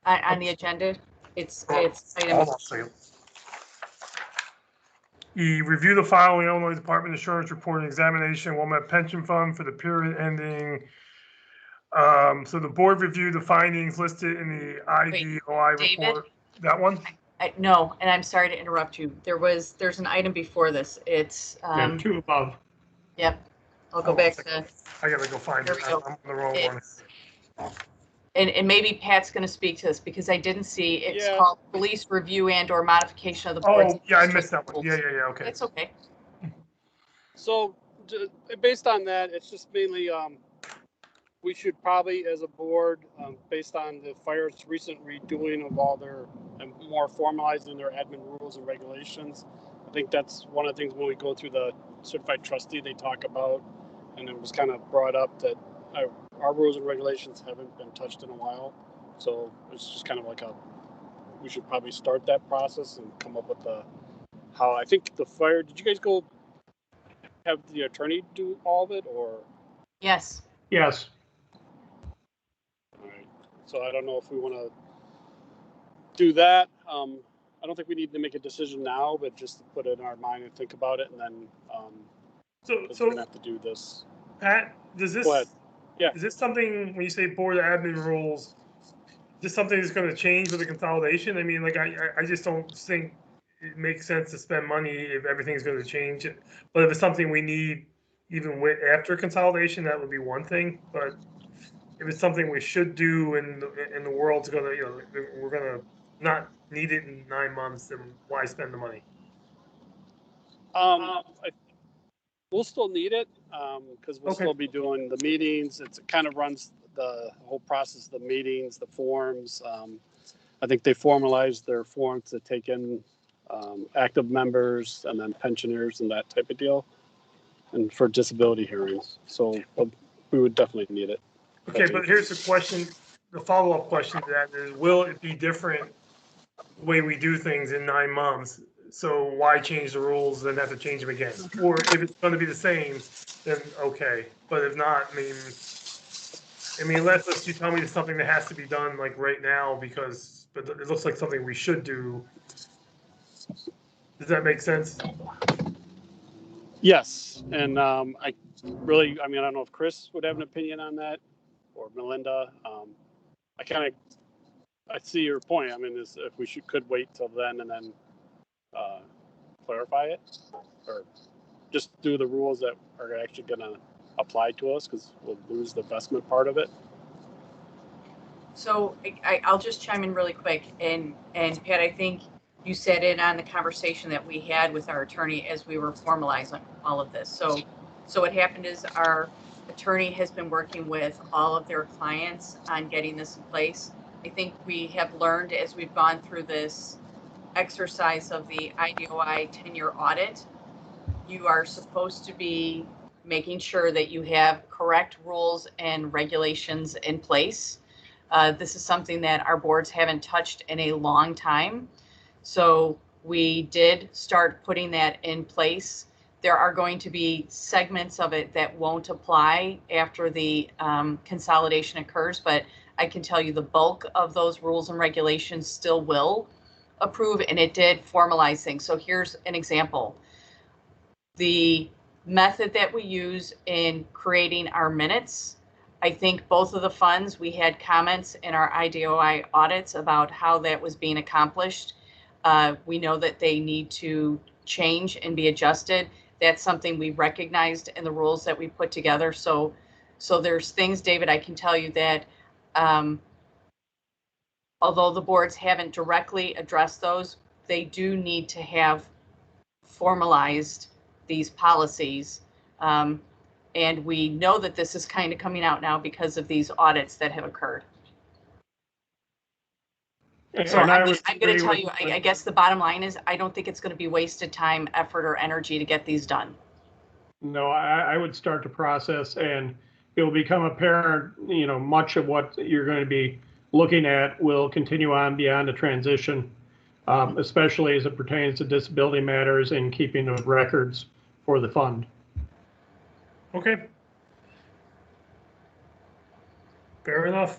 on the agenda, it's Hold item. on a second. Review the following Illinois Department of Insurance report and examination, Wilmette Pension Fund for the period ending. So the board reviewed the findings listed in the IDOI David? report. That one? No, and I'm sorry to interrupt you. There's an item before this. It's, Yeah, two above. yep. I'll go Hold on a back second. to, I gotta go find There it. we go. I'm on the wrong one. it's, and maybe Pat's gonna speak to this because I didn't see, it's Yeah. called police review and or modification of the Oh, board's. yeah, I missed that one. Yeah, okay. It's okay. So based on that, it's just mainly, we should probably, as a board, based on the fire's recent redoing of all their, and more formalizing their admin rules and regulations. I think that's one of the things when we go through the certified trustee, they talk about, and it was kind of brought up that our rules and regulations haven't been touched in a while. So it's just kind of like we should probably start that process and come up with how I think the fire, did you guys go have the attorney do all of it or? Yes. Yes. All right. So I don't know if we want to do that. I don't think we need to make a decision now, but just to put it in our mind and think about it, and then we're gonna have to do this. Pat, does this? Go ahead. Yeah. Is this something when you say board admin rules? Is this something that's going to change with the consolidation? I mean, like I just don't think it makes sense to spend money if everything's going to change. But if it's something we need, even with after consolidation, that would be one thing. But if it's something we should do and the world's going to, we're going to not need it in 9 months, then why spend the money? We'll still need it because we'll still be doing the meetings. It kind of runs the whole process, the meetings, the forms. I think they formalized their forms to take in active members and then pensioners and that type of deal, and for disability hearings. So we would definitely need it. Okay, but here's the question, the follow-up question to that is, will it be different the way we do things in 9 months? So why change the rules and have to change them again? Or if it's going to be the same, then okay. But if not, I mean, unless you tell me it's something that has to be done like right now, but it looks like something we should do. Does that make sense? Yes, and I mean, I don't know if Chris would have an opinion on that or Melinda. I see your point. I mean, if we could wait till then and then clarify it, or just do the rules that are actually going to apply to us, because we'll lose the investment part of it. So I'll just chime in really quick. And Pat, I think you said in on the conversation that we had with our attorney as we were formalizing all of this. So what happened is our attorney has been working with all of their clients on getting this in place. I think we have learned as we've gone through this exercise of the IDOI 10-year audit, you are supposed to be making sure that you have correct rules and regulations in place. This is something that our boards haven't touched in a long time. So we did start putting that in place. There are going to be segments of it that won't apply after the consolidation occurs, but I can tell you the bulk of those rules and regulations still will approve, and it did formalize things. So here's an example. The method that we use in creating our minutes, I think both of the funds, we had comments in our IDOI audits about how that was being accomplished. We know that they need to change and be adjusted. That's something we recognized in the rules that we put together. So there's things, David, I can tell you that although the boards haven't directly addressed those, they do need to have formalized these policies. And we know that this is kind of coming out now because of these audits that have occurred. So I'm going to tell you, I guess the bottom line is I don't think it's going to be wasted time, effort, or energy to get these done. No, I would start the process, and it will become apparent, you know, much of what you're going to be looking at will continue on beyond the transition, especially as it pertains to disability matters and keeping of records for the fund. Okay. Fair enough.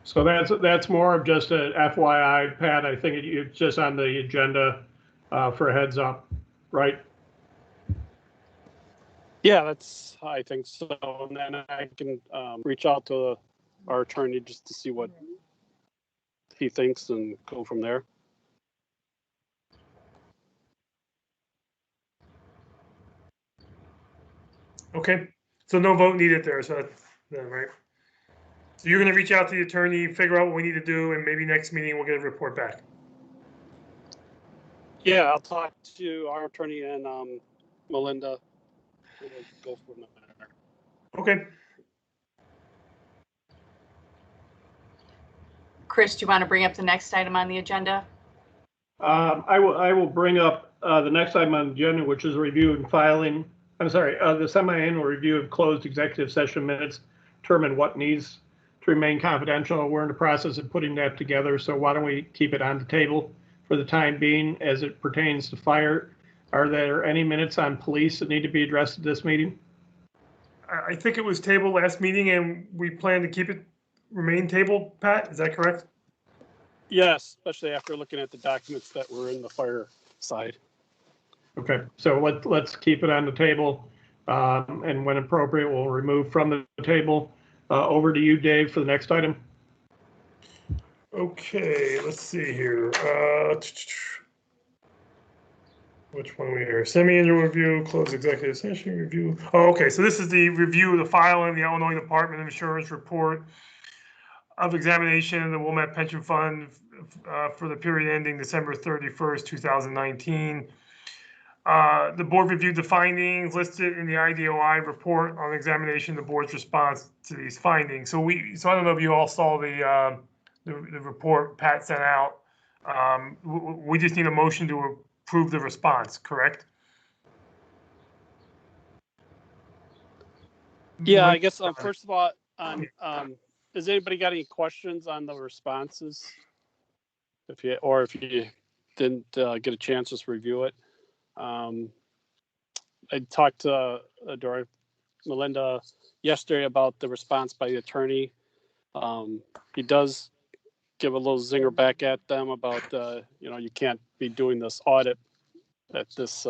So that's more of just a FYI, Pat. I think it's just on the agenda for a heads up, right? Yeah, I think so. And then I can reach out to our attorney just to see what he thinks and go from there. Okay. So no vote needed there. So that's right. So you're going to reach out to the attorney, figure out what we need to do, and maybe next meeting we'll get a report back. Yeah, I'll talk to our attorney and Melinda. We'll go from there. Okay. Chris, do you want to bring up the next item on the agenda? I will bring up the next item on the agenda, which is review and filing. I'm sorry, the semi-annual review of closed executive session minutes, determine what needs to remain confidential. We're in the process of putting that together, so why don't we keep it on the table for the time being as it pertains to fire. Are there any minutes on police that need to be addressed at this meeting? I think it was tabled last meeting, and we plan to keep it remain tabled, Pat, is that correct? Yes, especially after looking at the documents that were in the fire side. Okay, so let's keep it on the table, and when appropriate, we'll remove from the table. Over to you, Dave, for the next item. Okay, let's see here. Which one are we here? Semi-annual review, closed executive session review. Oh, okay, so this is the review of the file in the Illinois Department of Insurance report of examination of the Wilmette Pension Fund for the period ending December 31st, 2019. The board reviewed the findings listed in the IDOI report on examination, the board's response to these findings. So I don't know if you all saw the report Pat sent out. We just need a motion to approve the response, correct? Yeah, I guess first of all, has anybody got any questions on the responses? If you didn't get a chance to review it. I talked to Melinda yesterday about the response by the attorney. He does give a little zinger back at them about, you can't be doing this audit at this,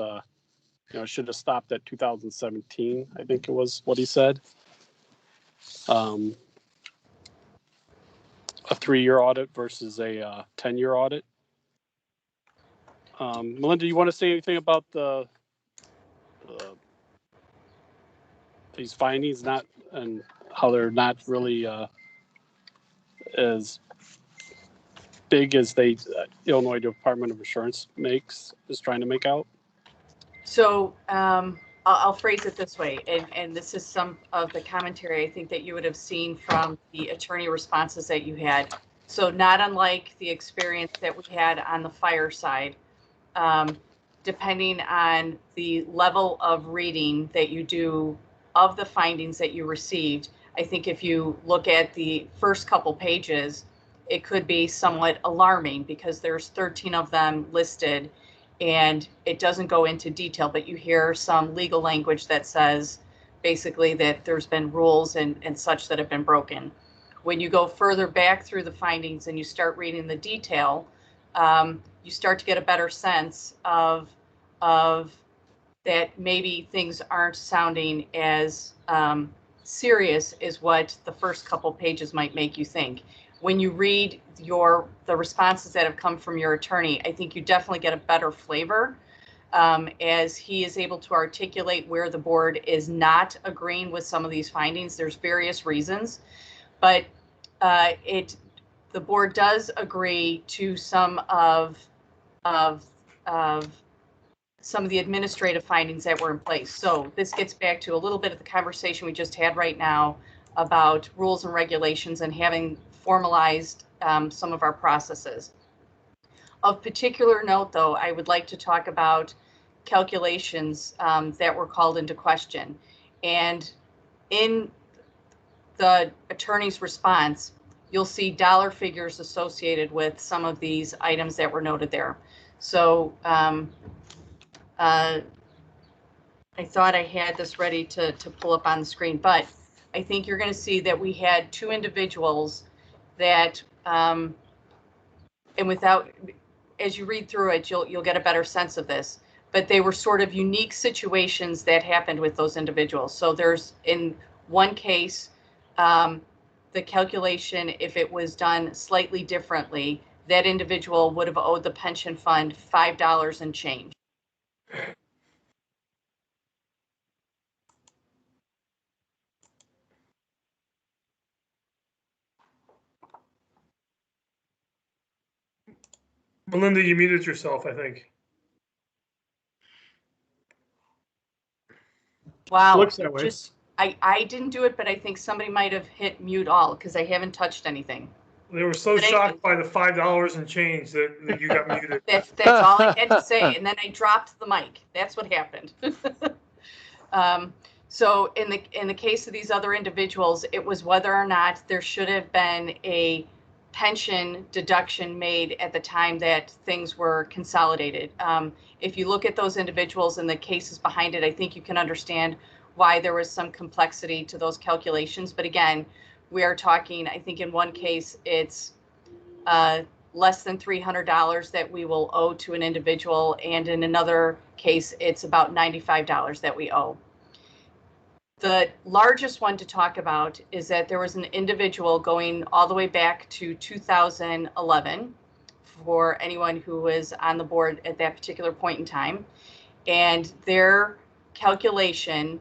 should have stopped at 2017, I think it was what he said. A 3-year audit versus a 10-year audit. Melinda, you want to say anything about these findings, and how they're not really as big as they Illinois Department of Insurance is trying to make out? So I'll phrase it this way, and this is some of the commentary I think that you would have seen from the attorney responses that you had. So not unlike the experience that we had on the fire side, depending on the level of reading that you do of the findings that you received, I think if you look at the first couple pages, it could be somewhat alarming because there's 13 of them listed and it doesn't go into detail, but you hear some legal language that says basically that there's been rules and such that have been broken. When you go further back through the findings and you start reading the detail, you start to get a better sense of that maybe things aren't sounding as serious as what the first couple pages might make you think. When you read the responses that have come from your attorney, I think you definitely get a better flavor as he is able to articulate where the board is not agreeing with some of these findings. There's various reasons, but the board does agree to some of some of the administrative findings that were in place. So this gets back to a little bit of the conversation we just had right now about rules and regulations and having formalized some of our processes. Of particular note, though, I would like to talk about calculations that were called into question. And in the attorney's response, you'll see dollar figures associated with some of these items that were noted there. So I thought I had this ready to pull up on the screen, but I think you're going to see that we had two individuals that, and without, as you read through it, you'll get a better sense of this, but they were sort of unique situations that happened with those individuals. So there's, in one case, the calculation, if it was done slightly differently, that individual would have owed the pension fund $5 and change. Melinda, you muted yourself, I think. Wow. Looks that way. Just, I didn't do it, but I think somebody might have hit mute all because I haven't touched anything. They were so But shocked by the $5 and change that you got muted. That's all I had to say, and then I dropped the mic. That's what happened. So in the case of these other individuals, it was whether or not there should have been a pension deduction made at the time that things were consolidated. If you look at those individuals and the cases behind it, I think you can understand why there was some complexity to those calculations. But again, we are talking, I think in one case, it's less than $300 that we will owe to an individual. And in another case, it's about $95 that we owe. The largest one to talk about is that there was an individual going all the way back to 2011 for anyone who was on the board at that particular point in time. And their calculation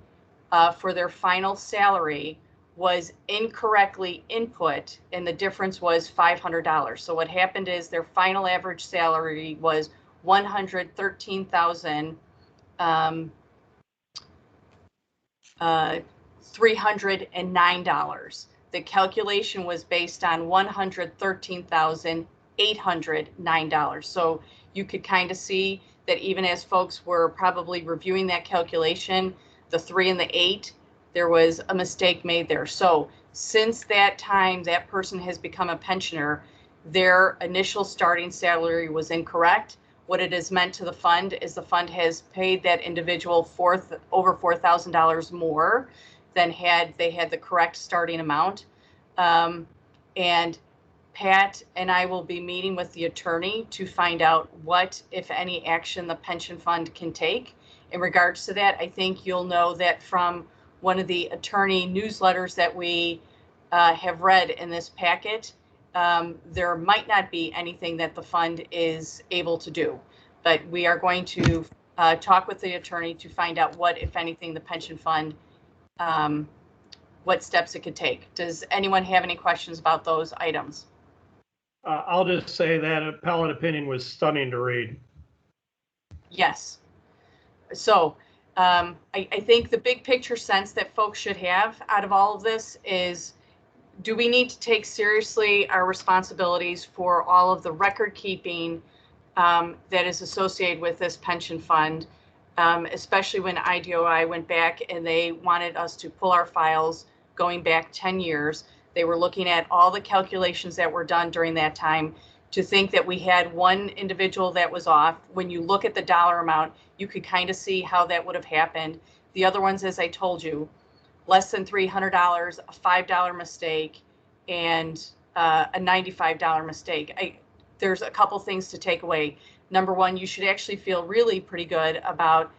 for their final salary was incorrectly input, and the difference was $500. So what happened is their final average salary was $113,309. The calculation was based on $113,809. So you could kind of see that even as folks were probably reviewing that calculation, the 3 and the 8, there was a mistake made there. So since that time, that person has become a pensioner, their initial starting salary was incorrect. What it has meant to the fund is the fund has paid that individual over $4,000 more than had they had the correct starting amount. And Pat and I will be meeting with the attorney to find out what, if any, action the pension fund can take in regards to that. I think you'll know that from one of the attorney newsletters that we have read in this packet. There might not be anything that the fund is able to do, but we are going to talk with the attorney to find out what, if anything, the pension fund, what steps it could take. Does anyone have any questions about those items? I'll just say that appellate opinion was stunning to read. Yes. So I think the big picture sense that folks should have out of all of this is, do we need to take seriously our responsibilities for all of the record keeping that is associated with this pension fund, especially when IDOI went back and they wanted us to pull our files going back 10 years. They were looking at all the calculations that were done during that time. To think that we had one individual that was off, when you look at the dollar amount, you could kind of see how that would have happened. The other ones, as I told you, less than $300, a $5 mistake, and a $95 mistake. There's a couple things to take away. Number one, you should actually feel really pretty good about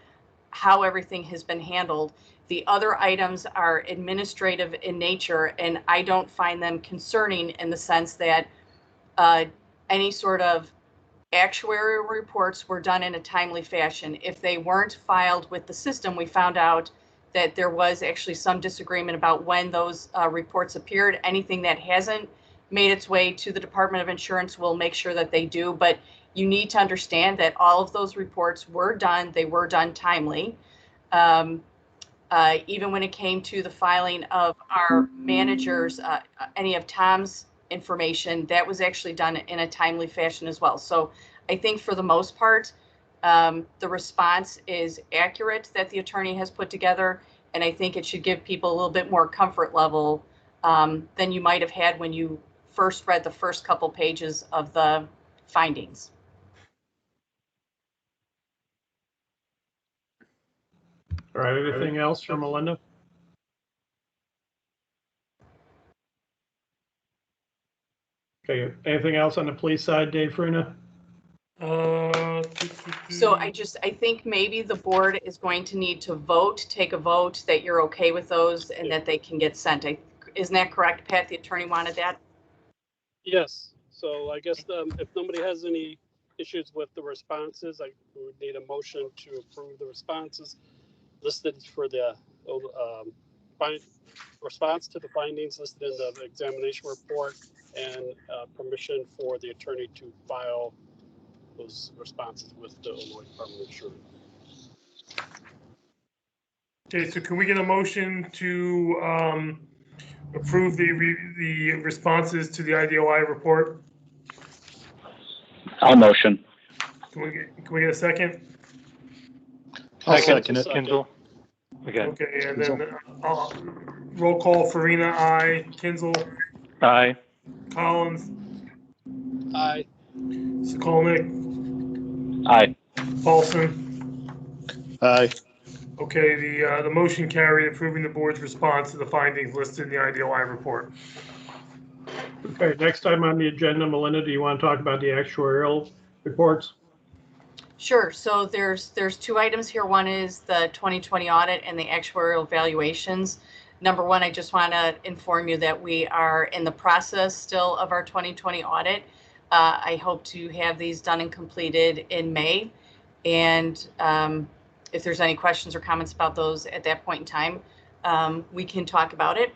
how everything has been handled. The other items are administrative in nature, and I don't find them concerning in the sense that any sort of actuarial reports were done in a timely fashion. If they weren't filed with the system, we found out that there was actually some disagreement about when those reports appeared. Anything that hasn't made its way to the Department of Insurance, we'll make sure that they do. But you need to understand that all of those reports were done. They were done timely. Even when it came to the filing of our managers, any of Tom's information, that was actually done in a timely fashion as well. So I think for the most part, the response is accurate that the attorney has put together, and I think it should give people a little bit more comfort level than you might have had when you first read the first couple pages of the findings. All right, anything else from Melinda? Okay, anything else on the police side, Dave Farina? So I think maybe the board is going to need to take a vote that you're okay with those and that they can get sent. Isn't that correct, Pat? The attorney wanted that? Yes, so I guess if nobody has any issues with the responses, I would need a motion to approve the responses listed for the response to the findings listed in the examination report, and permission for the attorney to file those responses with the Illinois Department of Insurance. Okay, so can we get a motion to approve the responses to the IDOI report? I'll motion. Can we get a second? I'll second it. Kindle. Again. Okay, and then roll call: Farina, aye. Kinzel, Aye. Collins, Aye. Sokolnik, Aye. Paulson. Aye. Okay, the motion carried, approving the board's response to the findings listed in the IDOI report. Okay, next time on the agenda, Melinda, do you want to talk about the actuarial reports? Sure. So there's two items here. One is the 2020 audit and the actuarial valuations. Number one, I just want to inform you that we are in the process still of our 2020 audit. I hope to have these done and completed in May. And if there's any questions or comments about those at that point in time, we can talk about it.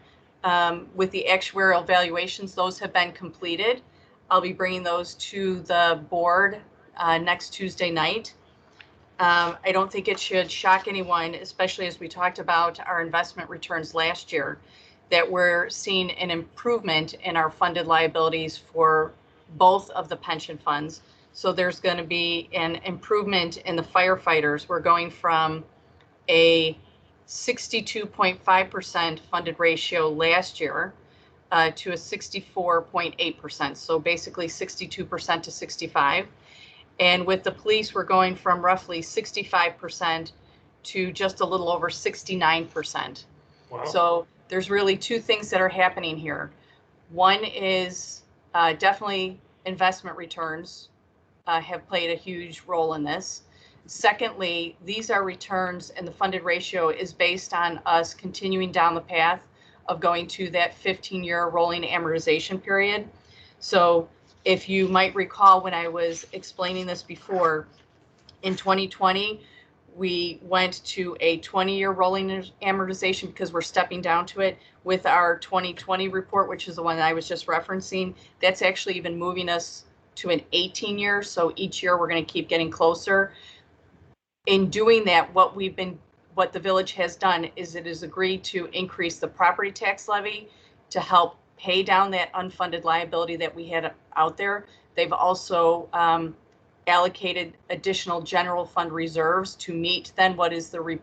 With the actuarial valuations, those have been completed. I'll be bringing those to the board next Tuesday night. I don't think it should shock anyone, especially as we talked about our investment returns last year, that we're seeing an improvement in our funded liabilities for both of the pension funds. So there's going to be an improvement in the firefighters. We're going from a 62.5% funded ratio last year to a 64.8%. So basically 62% to 65. And with the police, we're going from roughly 65% to just a little over 69%. Wow. So there's really two things that are happening here. One is definitely investment returns have played a huge role in this. Secondly, these are returns, and the funded ratio is based on us continuing down the path of going to that 15-year rolling amortization period. So if you might recall, when I was explaining this before, in 2020, we went to a 20-year rolling amortization because we're stepping down to it. With our 2020 report, which is the one that I was just referencing, that's actually even moving us to an 18-year. So each year we're going to keep getting closer. In doing that, what the village has done is it has agreed to increase the property tax levy to help pay down that unfunded liability that we had out there. They've also allocated additional general fund reserves to meet then what is the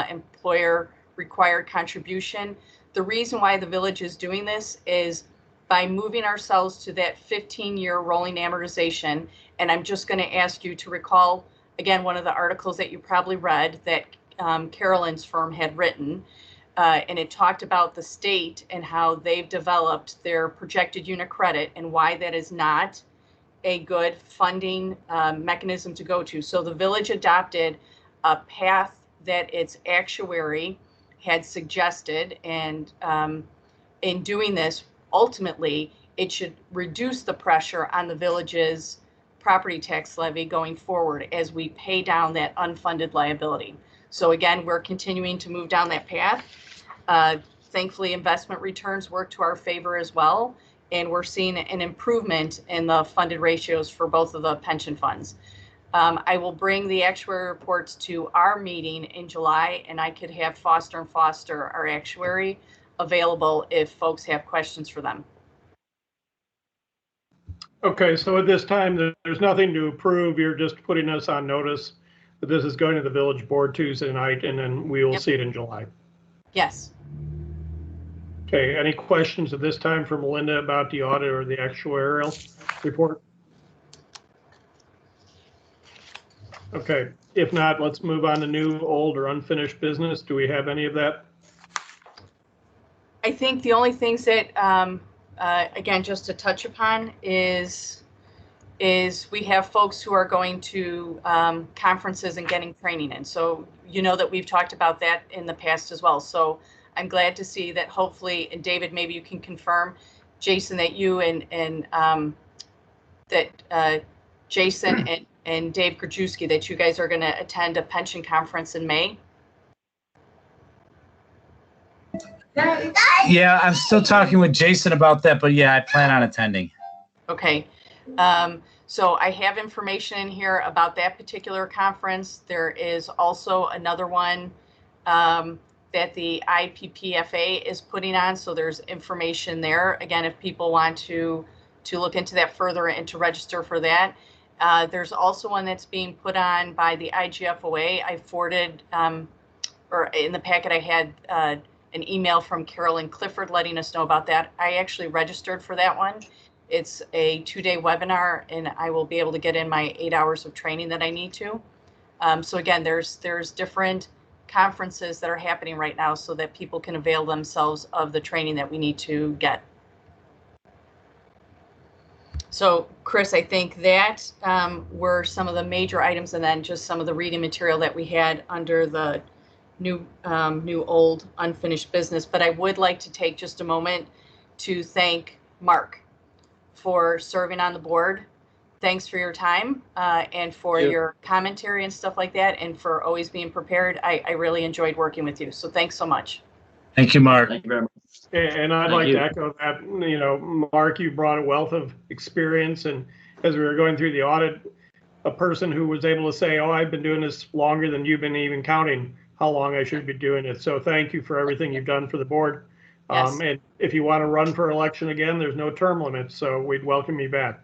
employer required contribution. the reason why the village is doing this is by moving ourselves to that 15-year rolling amortization. And I'm just going to ask you to recall, again, one of the articles that you probably read that Carolyn's firm had written. And it talked about the state and how they've developed their projected unit credit and why that is not a good funding mechanism to go to. So the village adopted a path that its actuary had suggested, and in doing this, ultimately, it should reduce the pressure on the village's property tax levy going forward as we pay down that unfunded liability. So again, we're continuing to move down that path. Thankfully, investment returns work to our favor as well, and we're seeing an improvement in the funded ratios for both of the pension funds. I will bring the actuary reports to our meeting in July, and I could have Foster and Foster, our actuary, available if folks have questions for them. Okay, so at this time, there's nothing to approve. You're just putting us on notice that this is going to the village board Tuesday night, and then we will see it in July. Yes. Okay, any questions at this time for Melinda about the audit or the actuarial report? Okay, if not, let's move on to new, old, or unfinished business. Do we have any of that? I think the only things that, again, just to touch upon is we have folks who are going to conferences and getting training in. So you know that we've talked about that in the past as well. So I'm glad to see that hopefully, and David, maybe you can confirm, Jason, that you and Jason and Dave Krajewski, that you guys are going to attend a pension conference in May. Yeah, I'm still talking with Jason about that, but yeah, I plan on attending. Okay. So I have information in here about that particular conference. There is also another one that the IPPFA is putting on. So there's information there. Again, if people want to look into that further and to register for that. There's also one that's being put on by the IGFOA. I forwarded, or in the packet I had an email from Carolyn Clifford letting us know about that. I actually registered for that one. It's a 2-day webinar, and I will be able to get in my 8 hours of training that I need to. So again, there's different conferences that are happening right now so that people can avail themselves of the training that we need to get. So Chris, I think that were some of the major items, and then just some of the reading material that we had under the new, old, unfinished business. But I would like to take just a moment to thank Mark for serving on the board. Thanks for your time and for your commentary and stuff like that, and for always being prepared. I really enjoyed working with you. So thanks so much. Thank you, Mark. Thank you very much. And I'd like to echo that, you know, Mark, you brought a wealth of experience, and as we were going through the audit, a person who was able to say, oh, I've been doing this longer than you've been even counting how long I should be doing it. So thank you for everything you've done for the board. Yes. And if you want to run for election again, there's no term limit, so we'd welcome you back.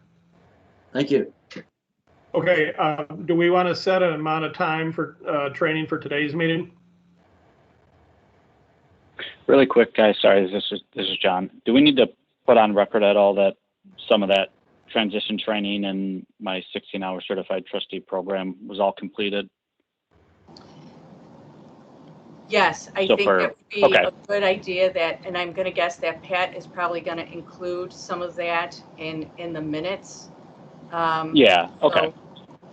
Thank you. Okay, do we want to set an amount of time for training for today's meeting? Really quick, guys. Sorry, this is John. Do we need to put on record at all that some of that transition training and my 16-hour certified trustee program was all completed? Yes, I So think for- that would be okay. a good idea, that, and I'm going to guess that Pat is probably going to include some of that in the minutes. Yeah. Okay.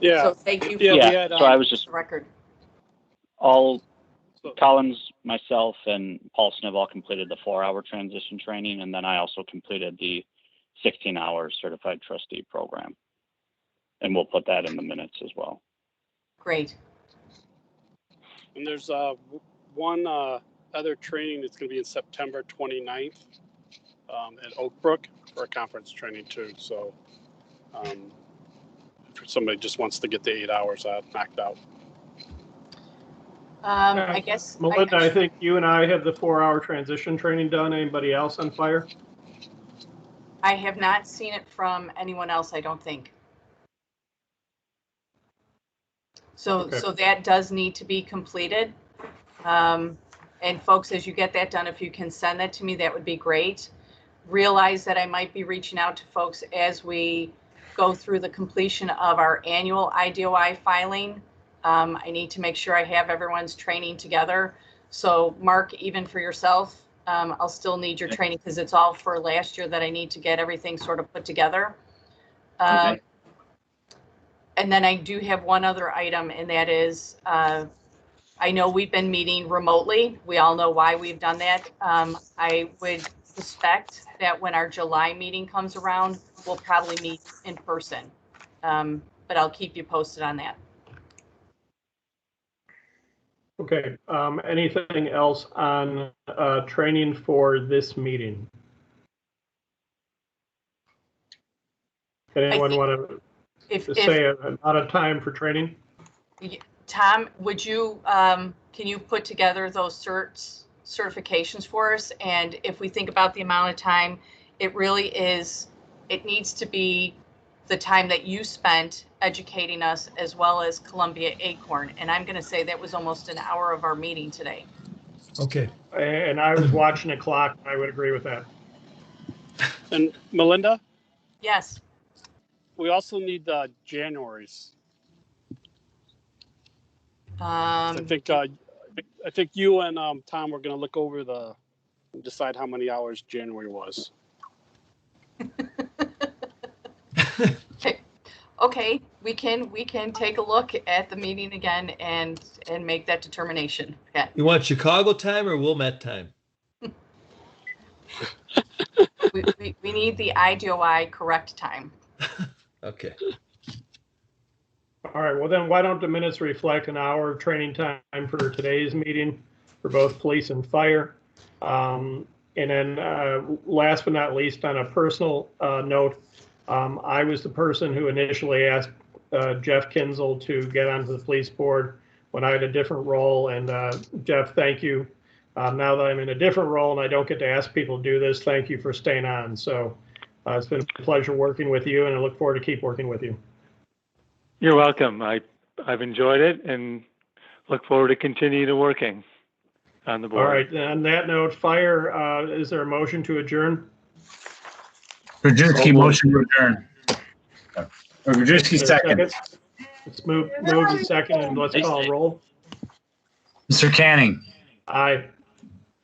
Yeah. So thank you. Yeah, Yeah. we had, So I was just record. Collins, myself, and Paulson have all completed the 4-hour transition training, and then I also completed the 16-hour certified trustee program, and we'll put that in the minutes as well. Great. And there's one other training that's going to be in September 29th at Oak Brook for a conference training too. So if somebody just wants to get the 8 hours knocked out. I guess. Melinda, I think you and I have the 4-hour transition training done. Anybody else on fire? I have not seen it from anyone else, I don't think. So, Okay. so that does need to be completed. And folks, as you get that done, if you can send that to me, that would be great. Realize that I might be reaching out to folks as we go through the completion of our annual IDOI filing. I need to make sure I have everyone's training together. So Mark, even for yourself, I'll still need your training because it's all for last year that I need to get everything sort of put together. Okay. And then I do have one other item, and that is, I know we've been meeting remotely. We all know why we've done that. I would suspect that when our July meeting comes around, we'll probably meet in person. But I'll keep you posted on that. Okay, anything else on training for this meeting? Anyone want to say a amount of time for training? Tom, would you, can you put together those certifications for us? And if we think about the amount of time, it really is, it needs to be the time that you spent educating us as well as Columbia Acorn. And I'm going to say that was almost an hour of our meeting today. Okay. And I was watching the clock. I would agree with that. And Melinda, Yes. we also need January's. I think you and Tom were going to look over decide how many hours January was. Okay, we can take a look at the meeting again and make that determination. Okay. You want Chicago time or Wilmette time? we need the IDOI correct time. Okay. All right, well then why don't the minutes reflect an hour of training time for today's meeting for both police and fire. And then last but not least, on a personal note, I was the person who initially asked Jeff Kinzel to get onto the police board when I had a different role. And Jeff, thank you. Now that I'm in a different role and I don't get to ask people to do this, thank you for staying on. So it's been a pleasure working with you, and I look forward to keep working with you. You're welcome. I've enjoyed it and look forward to continuing working on the board. All right. On that note, fire, is there a motion to adjourn? Rajewski, motion to adjourn. Rajewski, second. Let's move to second and let's call a roll. Mr. Canning. Aye.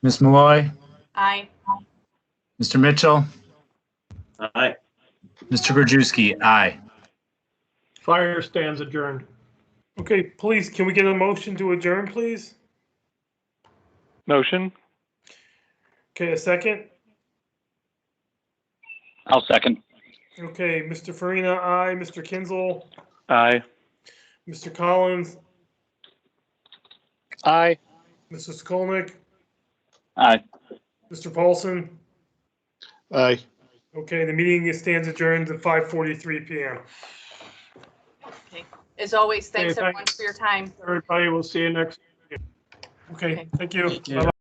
Ms. Malloy. Aye. Mr. Mitchell. Aye. Mr. Rajewski, aye. Fire stands adjourned. Okay, please, can we get a motion to adjourn, please? Motion? Okay, a second? I'll second. Okay, Mr. Farina, aye. Mr. Kinzel? Aye. Mr. Collins? Aye. Mr. Skolnick? Aye. Mr. Paulson? Aye. Okay, the meeting stands adjourned at 5:43 p.m. Okay. As always, thanks Okay, everyone for your time. Everybody, we'll see you next. Okay, thank you. Thank you. Bye-bye.